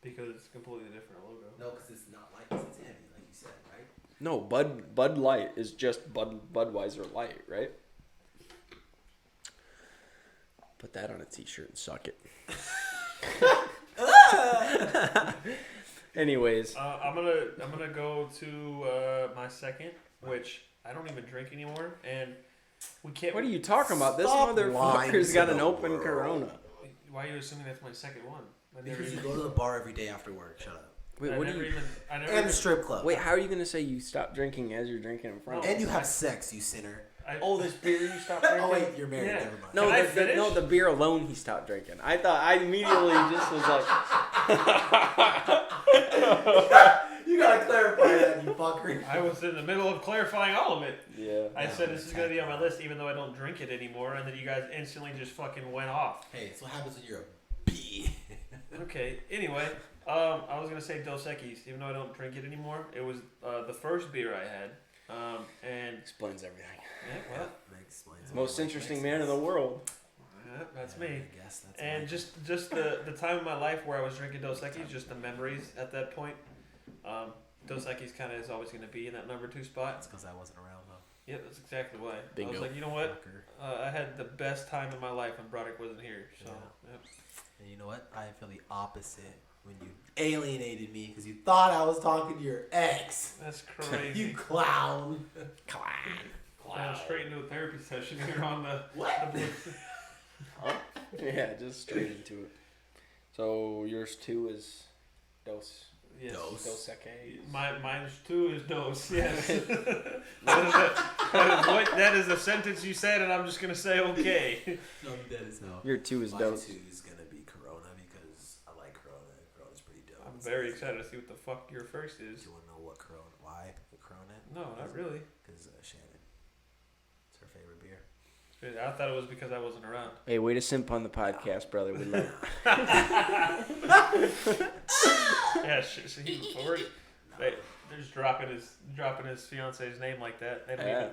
because it's a completely different logo. No, because it's not like this. It's heavy, like you said, right? No, Bud Light is just Budweiser Light, right? Put that on a T-shirt and suck it. Anyways, I'm gonna go to my second, which I don't even drink anymore, and we can't. what are you talking about? This Stop motherfucker's lying got to an the open world. Corona. Why are you assuming that's my second one? I never Because you even. go to the bar every day after work. Shut up. Wait, I what do never you? even. I never And even. the strip club. Wait, how are you gonna say you stopped drinking as you're drinking in front of? And you us? have sex, you sinner. Oh, this beer you stopped drinking? Oh wait, you're married. Yeah. Never mind. No, Can I the finish? the beer alone he stopped drinking. I immediately just was like, You gotta clarify that, you fucker. I was in the middle of clarifying all of it. yeah. I said this is gonna be on my list, even though I don't drink it anymore, and then you guys instantly just fucking went off. Hey, it's what happens when you're a bee. Okay. Anyway, I was gonna say Dos Equis, even though I don't drink it anymore. It was the first beer I had, and Explains everything. yeah, well, That explains Most it. interesting man in the world. yeah, that's Yeah, me. I guess that's And right. just the time of my life where I was drinking Dos Equis, just the memories at that point. Dos Equis kind of is always gonna be in that number 2 spot. That's because I wasn't around though. Yeah, that's exactly why. I Bingo. was like, you know what? Fucker. I had the best time of my life when Broderick wasn't here. So, Yeah. yep. And you know what? I feel the opposite when you alienated me because you thought I was talking to your ex. That's crazy. You clown. Going straight into a therapy session here on the. What? Yeah, just straight into it. So yours too is Dos Yes. Dos. Equis. Mine's 2 is dose. Yes. that is a sentence you said, and I'm just gonna say okay. No, that is no. Your 2 is My Dos. 2 is gonna be Corona because I like Corona. Corona's pretty dope. I'm very excited to see what the fuck your first Do is. you want to know what Corona? Why the Corona? No, not really. Because Shannon. It's her favorite beer. I thought it was because I wasn't around. Hey, way to simp on the podcast, brother. We love Yeah, so he already. They're just dropping his fiance's name like that. They don't Yeah. even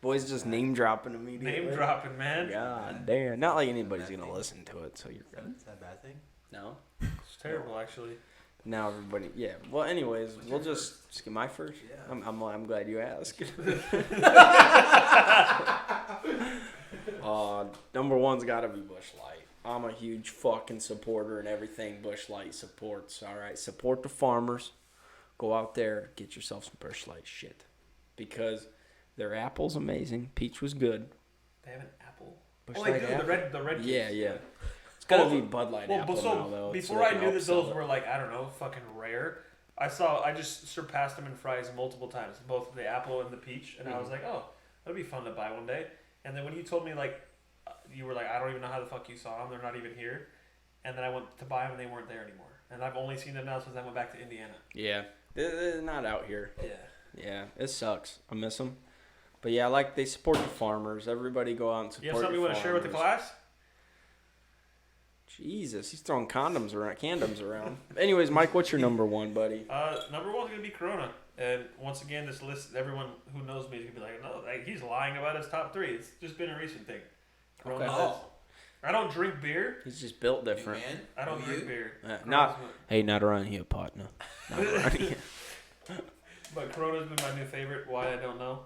Boys just name dropping immediately. name dropping, man. God damn. Not like anybody's gonna listen to it, so you're good. Is that a bad thing? No? It's terrible, actually. Now everybody, yeah. Well, anyways, What's we'll your just get my first. Yeah. I'm glad you asked. Number one's got to be Busch Light. I'm a huge fucking supporter in everything Busch Light supports. All right, support the farmers. Go out there, get yourself some Busch Light shit, because their apple's amazing. Peach was good. They have an apple. Busch Oh, they Light do. apple? The red. Yeah, case. yeah. It's gotta Well, be Bud Light apple so now, though. It's before I like knew an that those upsell. were like, I don't know, fucking rare, I just surpassed them in fries multiple times, both the apple and the peach, and I was like, oh, that'd be fun to buy one day. And then when you told me like, you were like, I don't even know how the fuck you saw them, they're not even here. And then I went to buy them and they weren't there anymore. And I've only seen them now since I went back to Indiana. Yeah, they're not out here. Yeah. Yeah, it sucks. I miss them. But yeah, like they support the farmers. Everybody go out and support. You have something you want to share with the class? Jesus, he's throwing condoms around. Anyways, Mike, what's your number one, buddy? Number one's gonna be Corona. And once again, this list, everyone who knows me is gonna be like, no, like, he's lying about his top three. It's just been a recent thing. Corona. Okay. Oh, I don't drink beer. He's just built new different. man. I don't Who drink you? beer. Not, Corona's hey, not around here, partner. Not around here. But Corona's been my new favorite. Why, I don't know.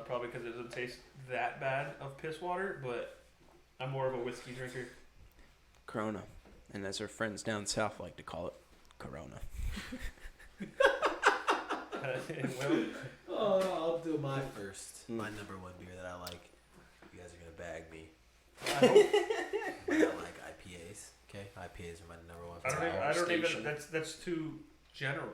Probably because it doesn't taste that bad of piss water, but I'm more of a whiskey drinker. Corona, and as our friends down south like to call it, Corona. Well, Oh, I'll do my first. Mm. My number one beer that I like. You guys are gonna bag me. I hope. But I like IPAs. Okay, IPAs are my number one. I don't Station. even. That's too general.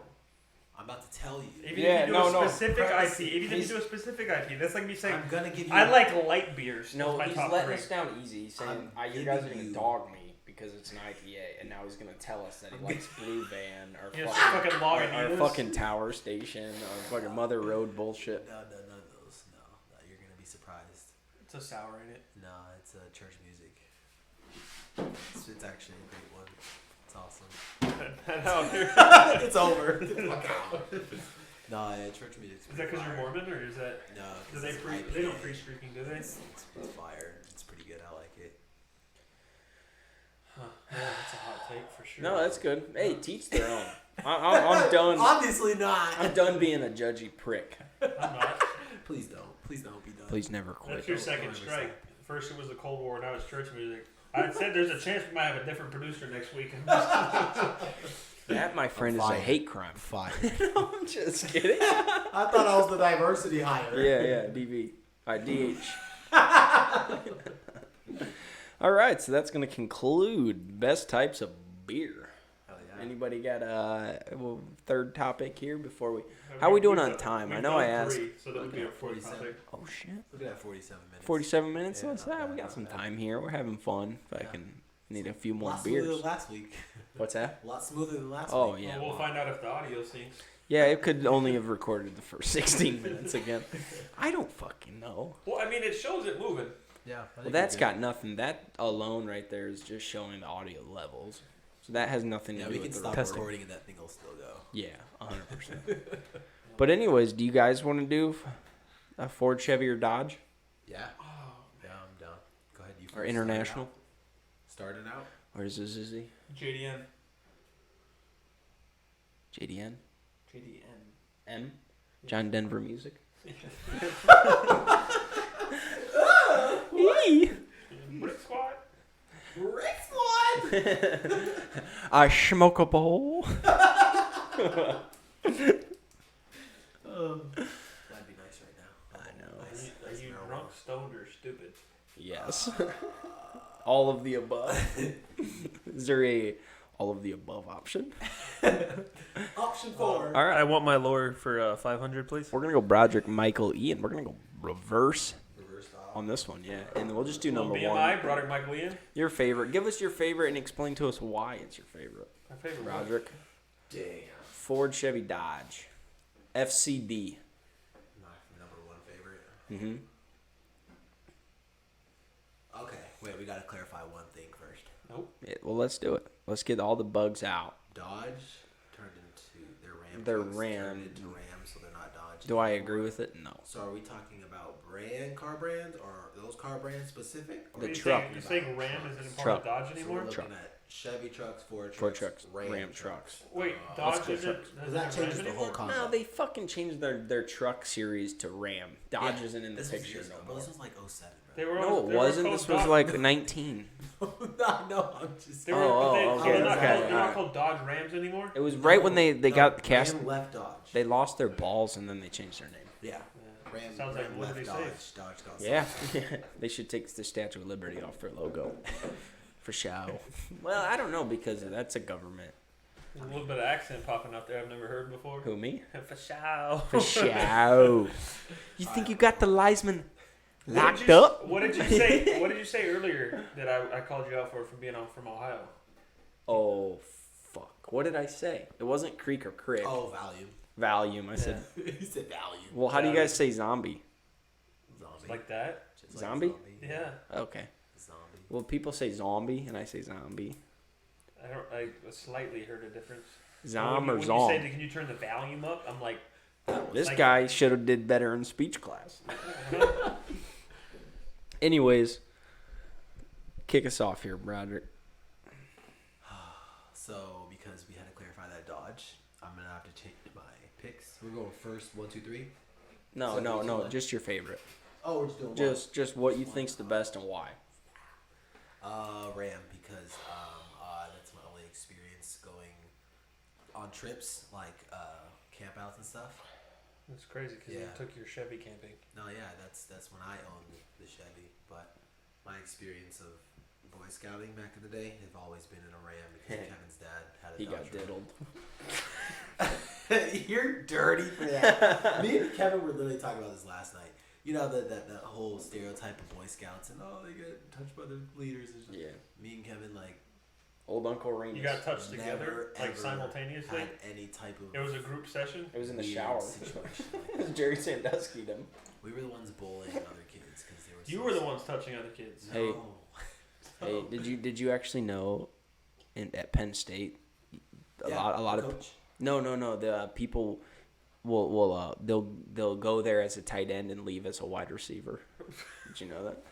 I'm about to tell you. Even Yeah, if you do no, no. a specific Preface- IP, even if you do a specific IP, that's like me saying I'm gonna give you. I like light beers. No, That's my he's top letting three. us down easy. He's saying, I'm you guys are giving going to you- dog me because it's an IPA, and now he's going to tell us that he likes Blue Van or You know, fucking, fucking or Lagunitas. fucking Tower Station or fucking Mother Road bullshit. No, none of those. No, you're gonna be surprised. It's a sour in it. No, it's church music. It's actually a great one. It's awesome. It's over. Fuck out. No, church music's Is that because you're Mormon, or is that? No, Do 'cause they it's pre? IPA. They don't preach drinking, do they? It's fire. It's pretty good. I like it. Huh. Yeah, that's a hot take for sure. No, that's good. Hey, teach their own. I'm done. Obviously not. I'm done being a judgy prick. I'm not. Please don't. Please don't be done. Please never quit. That's your Don't second ever strike. First it was the Cold War, now it's church music. I said there's a chance we might have a different producer next week. That, my friend, is a fired. hate crime. Fire. No, I'm just kidding. I thought I was the diversity hire. Yeah, DV. DH. All right, so that's going to conclude best types of beer. Hell yeah. Anybody got third topic here before we? How we doing on We've time? I we've know done I asked. three, so that would be a 47. topic. Oh shit! Look at that 47 minutes. 47 minutes. Yeah, Let's not bad, we got not some bad. time here. We're having fun. If I Yeah. can need a few A more lot smoother beers. than last week. What's that? A lot smoother than last Oh week. yeah. Well, we'll find out if the audio syncs. Yeah, it could only have recorded the first 16 minutes again. I don't fucking know. Well, I mean, it shows it moving. Yeah. Well, that's got nothing. That alone right there is just showing the audio levels. So that has nothing to Yeah, do we with can the stop recording. recording and that thing will still go. Yeah, 100%. But anyways, do you guys want to do a Ford, Chevy, or Dodge? Yeah. Oh, Yeah, I'm down. Go ahead. You Or first. international? Starting out. Or is this Izzy? JDN. JDN? JDN. M? John Denver Music? Brick squad. Rick Squad! I smoke a bowl. That'd be nice right now. I know. Nice. Are Nice you marijuana. drunk, stoned, or stupid? Yes. All of the above. Is there a all of the above option? Option 4. All right. I want my lure for 500, please. We're going to go Broderick, Michael, Ian. We're going to go reverse Reverse off. on this one, yeah. And we'll just do Little number BMI, one. Broderick Michael Ian. Your favorite. Give us your favorite and explain to us why it's your favorite. My favorite one. Broderick. Damn. Ford, Chevy, Dodge. FCD. My number one favorite. Mm-hmm. Okay. Wait, we gotta clarify one thing first. Nope. Yeah, well, let's do it. Let's get all the bugs out. Dodge turned into their Ram. They're trucks Ram. Turned into Ram, so they're not Dodge. Do I anymore. agree with it? No. So are we talking about car brands, or are those car brands specific? Or The are we truck. talking You're saying about Ram trucks? isn't part Truck. of Dodge So anymore? we're looking Truck. at Chevy trucks, Ford Ford trucks, trucks, Ram trucks. Wait, That's Dodge cool. isn't. Because that changes the whole concept. No, they fucking changed their truck series to Ram. Dodge isn't in the This was picture years no ago. more. This was like 07, They bro. were. No, it they were wasn't. called This was Dodge. like 19. no, I'm just. They were, Oh, they, okay, they're not okay, called, they're not alright. called Dodge Rams anymore. It was right when they got Ram cast. left Dodge. They lost their balls and then they changed their name. Yeah. Ram, Sounds like Ram Liberty left Dodge. Safe. Dodge got Yeah, they should take the Statue of Liberty off their logo. For show. Well, I don't know because that's a government. There's a little bit of accent popping out there I've never heard before. Who, me? For show. For show. You think you got the linesman What locked did you- up? What did you say? What did you say earlier that I called you out for being from Ohio? Oh, fuck. What did I say? It wasn't creek or crick. Oh, value. Valium. I said. he said value. Well, how do you guys say zombie? Zombie. Like that? Just Zombie? Yeah. Okay. Zombie. Well, people say zombie and I say zombie. I slightly heard a difference. Zom When or you zom? say, can you turn the volume up? I'm like, This like- guy should have did better in speech class. Anyways, kick us off here, Broderick. So, because we had to clarify that Dodge, I'm gonna have to change my picks. We're going first, 1, 2, 3. No, So no, which no. one? Just your favorite. Oh, we're just doing Just what you think's the best and why. Ram, because that's my only experience going on trips like campouts and stuff. it's crazy because you Yeah. took your Chevy camping. No, yeah, that's when I owned the Chevy. But my experience of Boy Scouting back in the day have always been in a Ram because Kevin's dad had a He got Dodge Ram. diddled. You're dirty for that. Me and Kevin were literally talking about this last night. You know that whole stereotype of Boy Scouts and they get touched by their leaders and shit. Yeah. Me and Kevin Old Uncle Remus. You got touched never, together, like ever simultaneously. had any type of. It was a group session. It was in the weird shower. situation like that. Jerry Sandusky them. We were the ones bullying other kids because they were. You so were the ones touching other kids. No. Hey. Hey, did you actually know, at Penn State, a lot of coach. no the people will they'll go there as a tight end and leave as a wide receiver. Did you know that?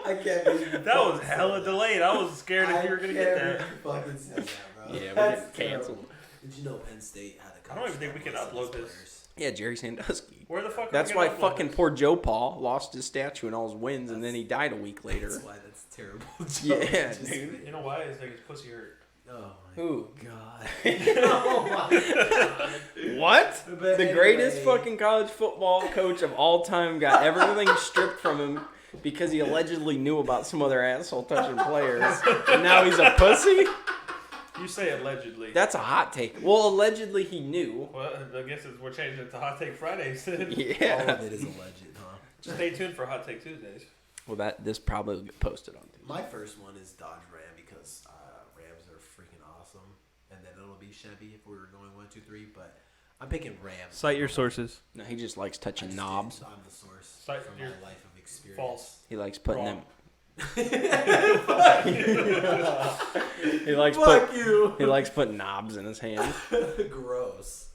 I can't believe you That was fucking hella said that. delayed. I was scared if you were gonna get can't that. believe you fucking said that, bro. Yeah, we're That's getting canceled. terrible. Did you know Penn State had a coach? I don't even think we that can was upload his this. players? Yeah, Jerry Sandusky. Where the fuck? That's are we why gonna upload fucking this? poor Joe Paul lost his statue and all his wins, and then he died a week later. That's why that's terrible. Yeah, Just- dude. You know why? It's like his pussy hurt. Oh my Who? god. Oh my god. What? But The greatest anyway. fucking college football coach of all time got everything stripped from him because he allegedly knew about some other asshole touching players, and now he's a pussy. You say allegedly. That's a hot take. Well, allegedly he knew. Well, I guess we're changing it to Hot Take Fridays. All Yeah. of it is alleged, huh? Stay tuned for Hot Take Tuesdays. Well, this probably will get posted on Tuesday. My first one is Dodge Ram because Rams are freaking awesome, and then it'll be Chevy if we were going 1, 2, 3. But I'm picking Rams. Cite your sources. No, he just likes I touching just knobs. did. I'm the source Cite from your- my life of experience. False. He likes putting Wrong. them. He likes Fuck you. He likes putting knobs in his hand. Gross.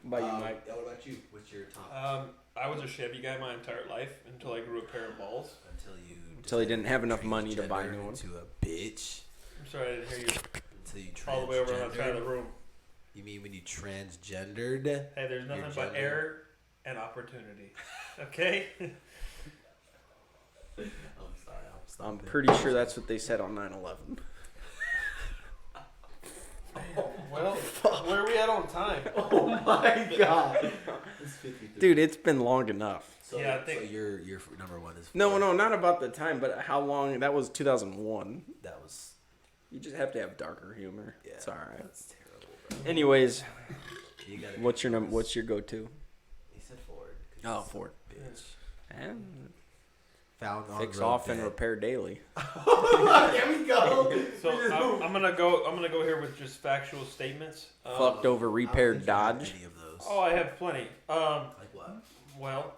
By you, Mike. What about you? What's your top? I was a Chevy guy my entire life until I grew a pair of balls. Until he didn't have enough money to buy transgender new ones. into a bitch. I'm sorry I didn't hear you. Until you All the way over on that side of the transgendered? room. You mean when you transgendered? Hey, there's nothing Your but gender. error and opportunity. Okay? I'm sorry. I'll stop I'm there. pretty sure that's what they said on 9/11. Well, where are we at on time? Oh my god. It's 53. Dude, it's been long enough. So, Yeah, I think- so your number one is No, Ford. no, not about the time, but how long. That was 2001. That was You just have to have darker humor. yeah. It's all right. That's terrible, bro. Anyways, You gotta what's your be number? What's your go-to? He said Ford. 'cause Oh, he's a Ford. Bitch. And Found on fix road off and dead. repair daily. There we go. So I'm gonna go here with just factual statements. Fucked over, I don't repaired think you have Dodge. Any of those? Oh, I have plenty. Like what? Well,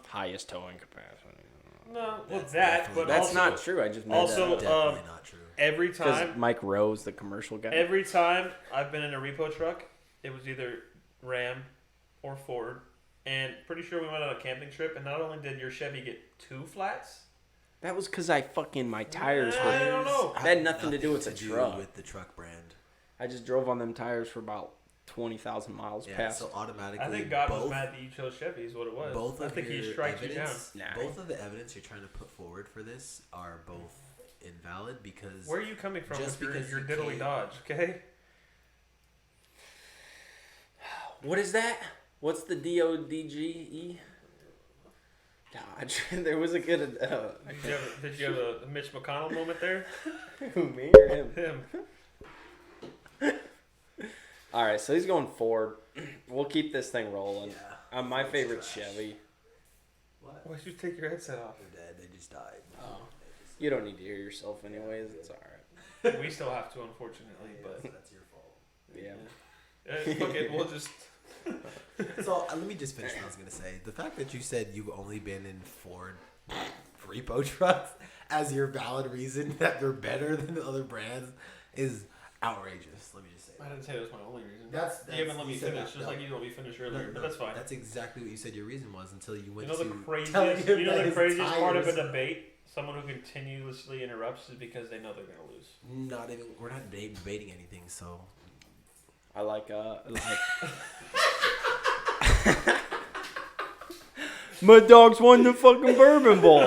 Highest towing capacity. no, well That's that, definitely- but That's also, not true. I just made also, that up. Definitely not true. every Because time, Mike Rose, the commercial guy. every time I've been in a repo truck, it was either Ram or Ford. And pretty sure we went on a camping trip, and not only did your Chevy get 2 flats, That was because my tires I were. don't know. That had nothing to do with the do truck. with the truck brand. I just drove on them tires for about 20,000 miles Yeah, past. so automatically. I think God was mad that you chose Chevy. Is what it was. Both I of think he your strikes you down. evidence, Nah. both of the evidence you're trying to put forward for this are both invalid because. Where are you coming from Just with because your you diddly can't- Dodge? Okay. What is that? What's the DODGE? Dodge. There was a good. Did you have a Mitch McConnell moment there? Who, me or him? Him. All right, so he's going Ford. We'll keep this thing rolling. Yeah. My Ford's favorite trash. Chevy. What? Why'd you take your headset off? They're dead. They just died. Oh. You don't need to hear yourself anyways. It's all right. We still have to, unfortunately, but That's your fault. Yeah. Look, we'll just. So let me just finish what I was gonna say. The fact that you said you've only been in Ford repo trucks as your valid reason that they're better than the other brands is outrageous. Let me just say. I didn't say that was my only reason. That's you haven't let me you said finish, that, just no. like you didn't let me finish No, earlier. no, But that's fine. That's exactly what you said your reason was until you went You know to the telling craziest. him You know that the his craziest part of a tires- debate. Someone who continuously interrupts is because they know they're gonna lose. Not even. We're not debating anything. So. I like my dogs won the fucking bourbon bowl.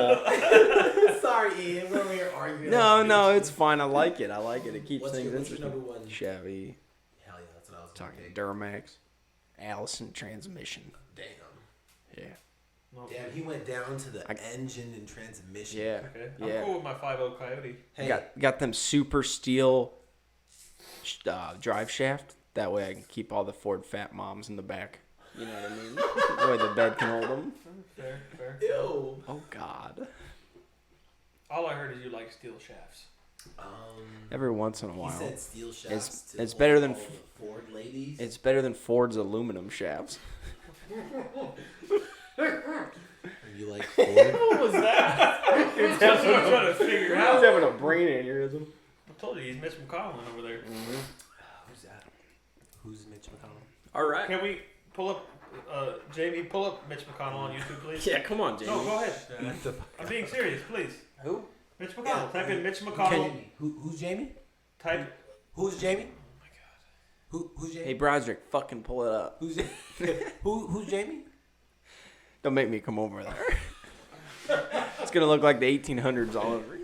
Sorry, Ian. We're over here arguing. No, it's fine. I like it. It keeps What's things your, what's your interesting. number one? Chevy, Hell yeah, that's what I was gonna talking pick. Duramax, Allison transmission. Damn. Yeah, Well, Damn, he went down to the I- engine and transmission. yeah, Okay. yeah. I'm cool with my 5.0 Coyote. Hey, Got them super steel drive shaft. That way I can keep all the Ford fat moms in the back. You know what I mean? The way the bed can hold them. Fair, fair. ew. Oh God. All I heard is you like steel shafts. Every once in a He while. said steel shafts. it's to better all than the Ford ladies. It's better than Ford's aluminum shafts. You like Ford? What was that? That's what I'm trying to figure out. having a brain aneurysm. I told you he's Mitch McConnell over there. Who's that? Who's Mitch McConnell? All right. Can we pull up, Jamie? Pull up Mitch McConnell on YouTube, please. Yeah, come on, Jamie. No, go ahead. Get the I'm being serious, please. Who? Mitch McConnell. Yeah. Type in Mitch McConnell. Jamie. Who's Jamie? Type. Who's Jamie? Oh my god. Who's Jamie? Hey, Broderick, fucking pull it up. Who's who's Jamie? Don't make me come over there. It's gonna look like the 1800s all over.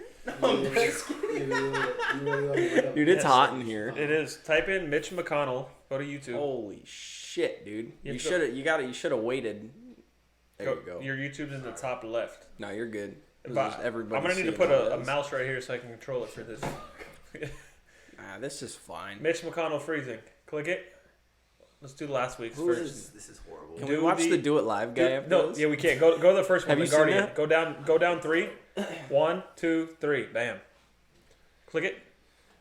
Dude, it's Yes. hot in here. It is. Type in Mitch McConnell. Go to YouTube. Holy shit, dude. You You have to- you should have waited. There you go. Your YouTube's in the top left. No, you're good. But Everybody I'm gonna need to seeing put all a this. mouse right here so I can control it for this. This is fine. Mitch McConnell freezing. Click it. Let's do last week's Who first. This is horrible. Can Do we watch the- the Do It Live guy after No, this? yeah, we can't. Go to the first one. Have The you seen Guardian. that? Go down 3. 1, 2, 3. Bam. Click it.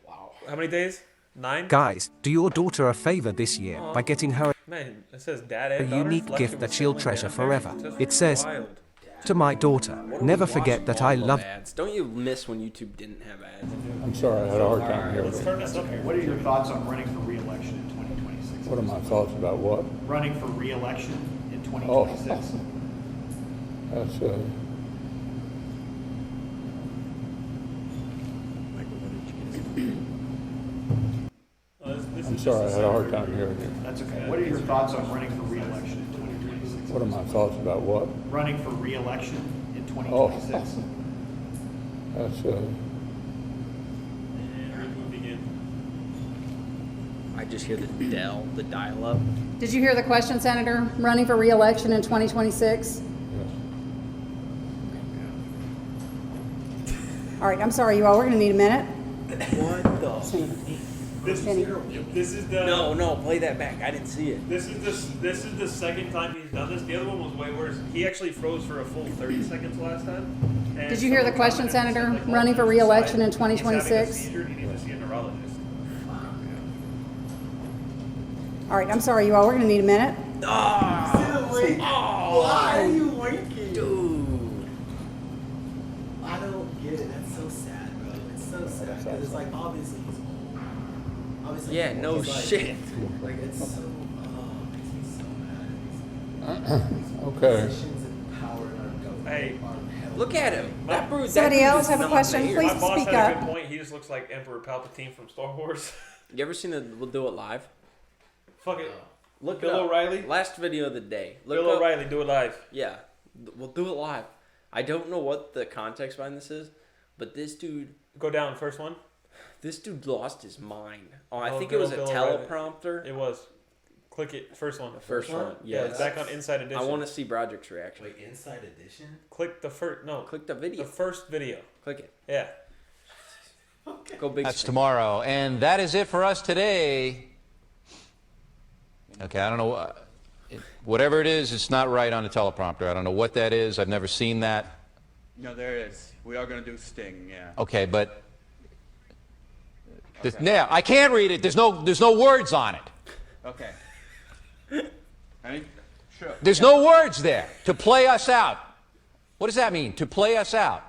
Wow. How many days? 9. Guys, do your daughter a favor this year by getting her Man, it says dad and a daughter. unique Flexible gift that she'll family treasure affair. forever. Just It says, wild. to my daughter, never forget that I love ads. Don't you miss when YouTube didn't have ads? I'm sorry, I had a hard time hearing Let's you. turn this up here. What are your thoughts on running for re-election in 2026? What are my thoughts about what? Running for re-election in Oh. 2026. That's, This I'm is sorry, I just had a hard separate- time hearing you. That's okay. What are your thoughts on running for re-election in 2026? What are my thoughts about what? Running for re-election in Oh. 2026. That's, And remove again. I just hear the dial-up. Did you hear the question, Senator? Running for re-election in 2026? yes. All right, I'm sorry, you all. We're going to need a minute. What the? This Penny. is the No, play that back. I didn't see it. This is the second time he's done this. The other one was way worse. He actually froze for a full 30 seconds last time. And Did you hear the someone question, commented and said, Senator? like, Running for all re-election in he's having a 2026? seizure, he needs to see a neurologist. All right, I'm sorry, you all. We're going to need a minute. Why are you winking? Dude. I don't get it. That's so sad, bro. It's so sad because it's like obviously he's old. Obviously, Yeah, he's no like, shit. Like it's so. Oh, it makes me so mad. Okay. Positions and power in our government. I Hey, Look at him. That dude Somebody else is have a not question, there. please? my boss speak had a up. good point. He just looks like Emperor Palpatine from Star Wars. You ever seen the We'll Do It Live? Fuck it. Look Bill it up. O'Reilly? Last video of the day. Look Bill up- O'Reilly, do it live. Yeah. We'll do it live. I don't know what the context behind this is, but this dude Go down, first one. lost his mind. Oh, I Oh, think good it was old a Bill O'Reilly. teleprompter. It was. Click it, first one. The first one. Yeah, Yeah. it's back on Inside Edition. I want to see Broderick's reaction. Wait, Inside Edition? Click the first, no, Click the video. the first video. Click it. Yeah. Go big. That's screen. tomorrow. And that is it for us today. Okay, I don't know. Whatever it is, it's not right on the teleprompter. I don't know what that is. I've never seen that. No, there it is. We are going to do Sting, yeah. Okay, but yeah, I can't read it. There's no words on it. Okay. Ready? Sure. There's no words there to play us out. What does that mean? To play us out?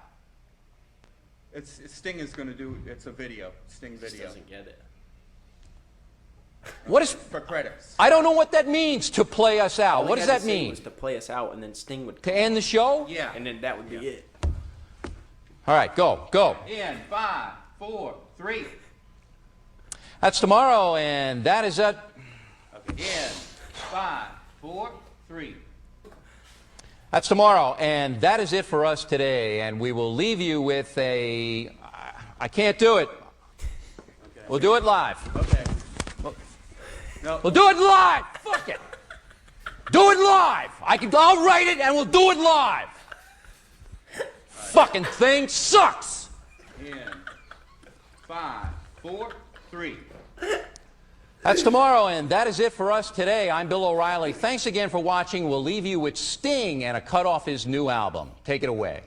Sting is going to do, it's a video. Sting Just video. doesn't get it. What is? For credits. I don't know what that means. To play us out. All What he does had that to say mean? was to play us out, and then Sting would To come end the show? Yeah. and then that would be it. All right, go. In 5, 4, 3. That's tomorrow, and that is it. In 5, 4, 3. That's tomorrow, and that is it for us today. And we will leave you with a. I can't do it. Okay. We'll do it live. Okay. No. We'll do it live. Fuck it. Do it live. I'll write it, and we'll do it live. Fucking thing sucks. In 5, 4, 3. That's tomorrow, and that is it for us today. I'm Bill O'Reilly. Thanks again for watching. We'll leave you with Sting and a cut off his new album. Take it away.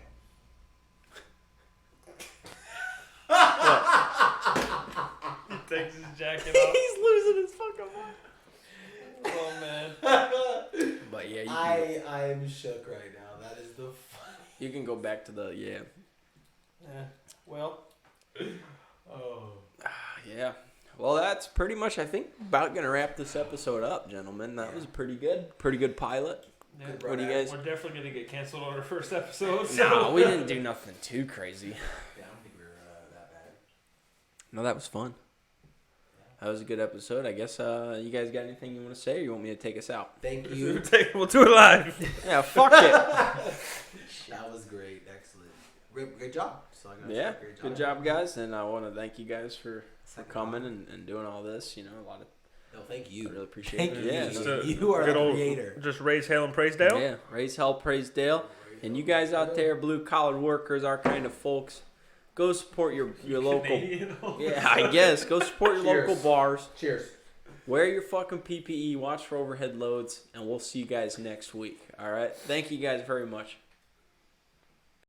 He takes his jacket off. He's losing his fucking mind. Oh, man. But yeah, I'm shook right now. That is the funny. you can go back to the Yeah. Well, yeah. Well, that's pretty much, I think, about gonna wrap this episode up, gentlemen. That was pretty good pilot. yeah, What do you guys? we're definitely going to get canceled on our first episode. No, So. we didn't do nothing too crazy. Yeah, I don't think we were that bad. No, that was fun. That was a good episode. I guess you guys got anything you want to say, or you want me to take us out? Thank you. We'll do it live. Yeah, fuck it. That was great. Excellent. Great job. So I gotta Yeah, say, great good job, guys. And I want to thank you guys for coming and doing all this. You know, a lot of. No, thank you. I really appreciate Thank it. you. Yeah, Just no, You are good the old- creator. Just raise hell and praise Dale. yeah. Raise hell, praise Dale. And you guys out there, blue collar workers, our kind of folks, go support your local. Canadian. Yeah, I guess. Go support your Cheers. local bars. Cheers. Wear your fucking PPE. Watch for overhead loads, and we'll see you guys next week. All right. Thank you guys very much.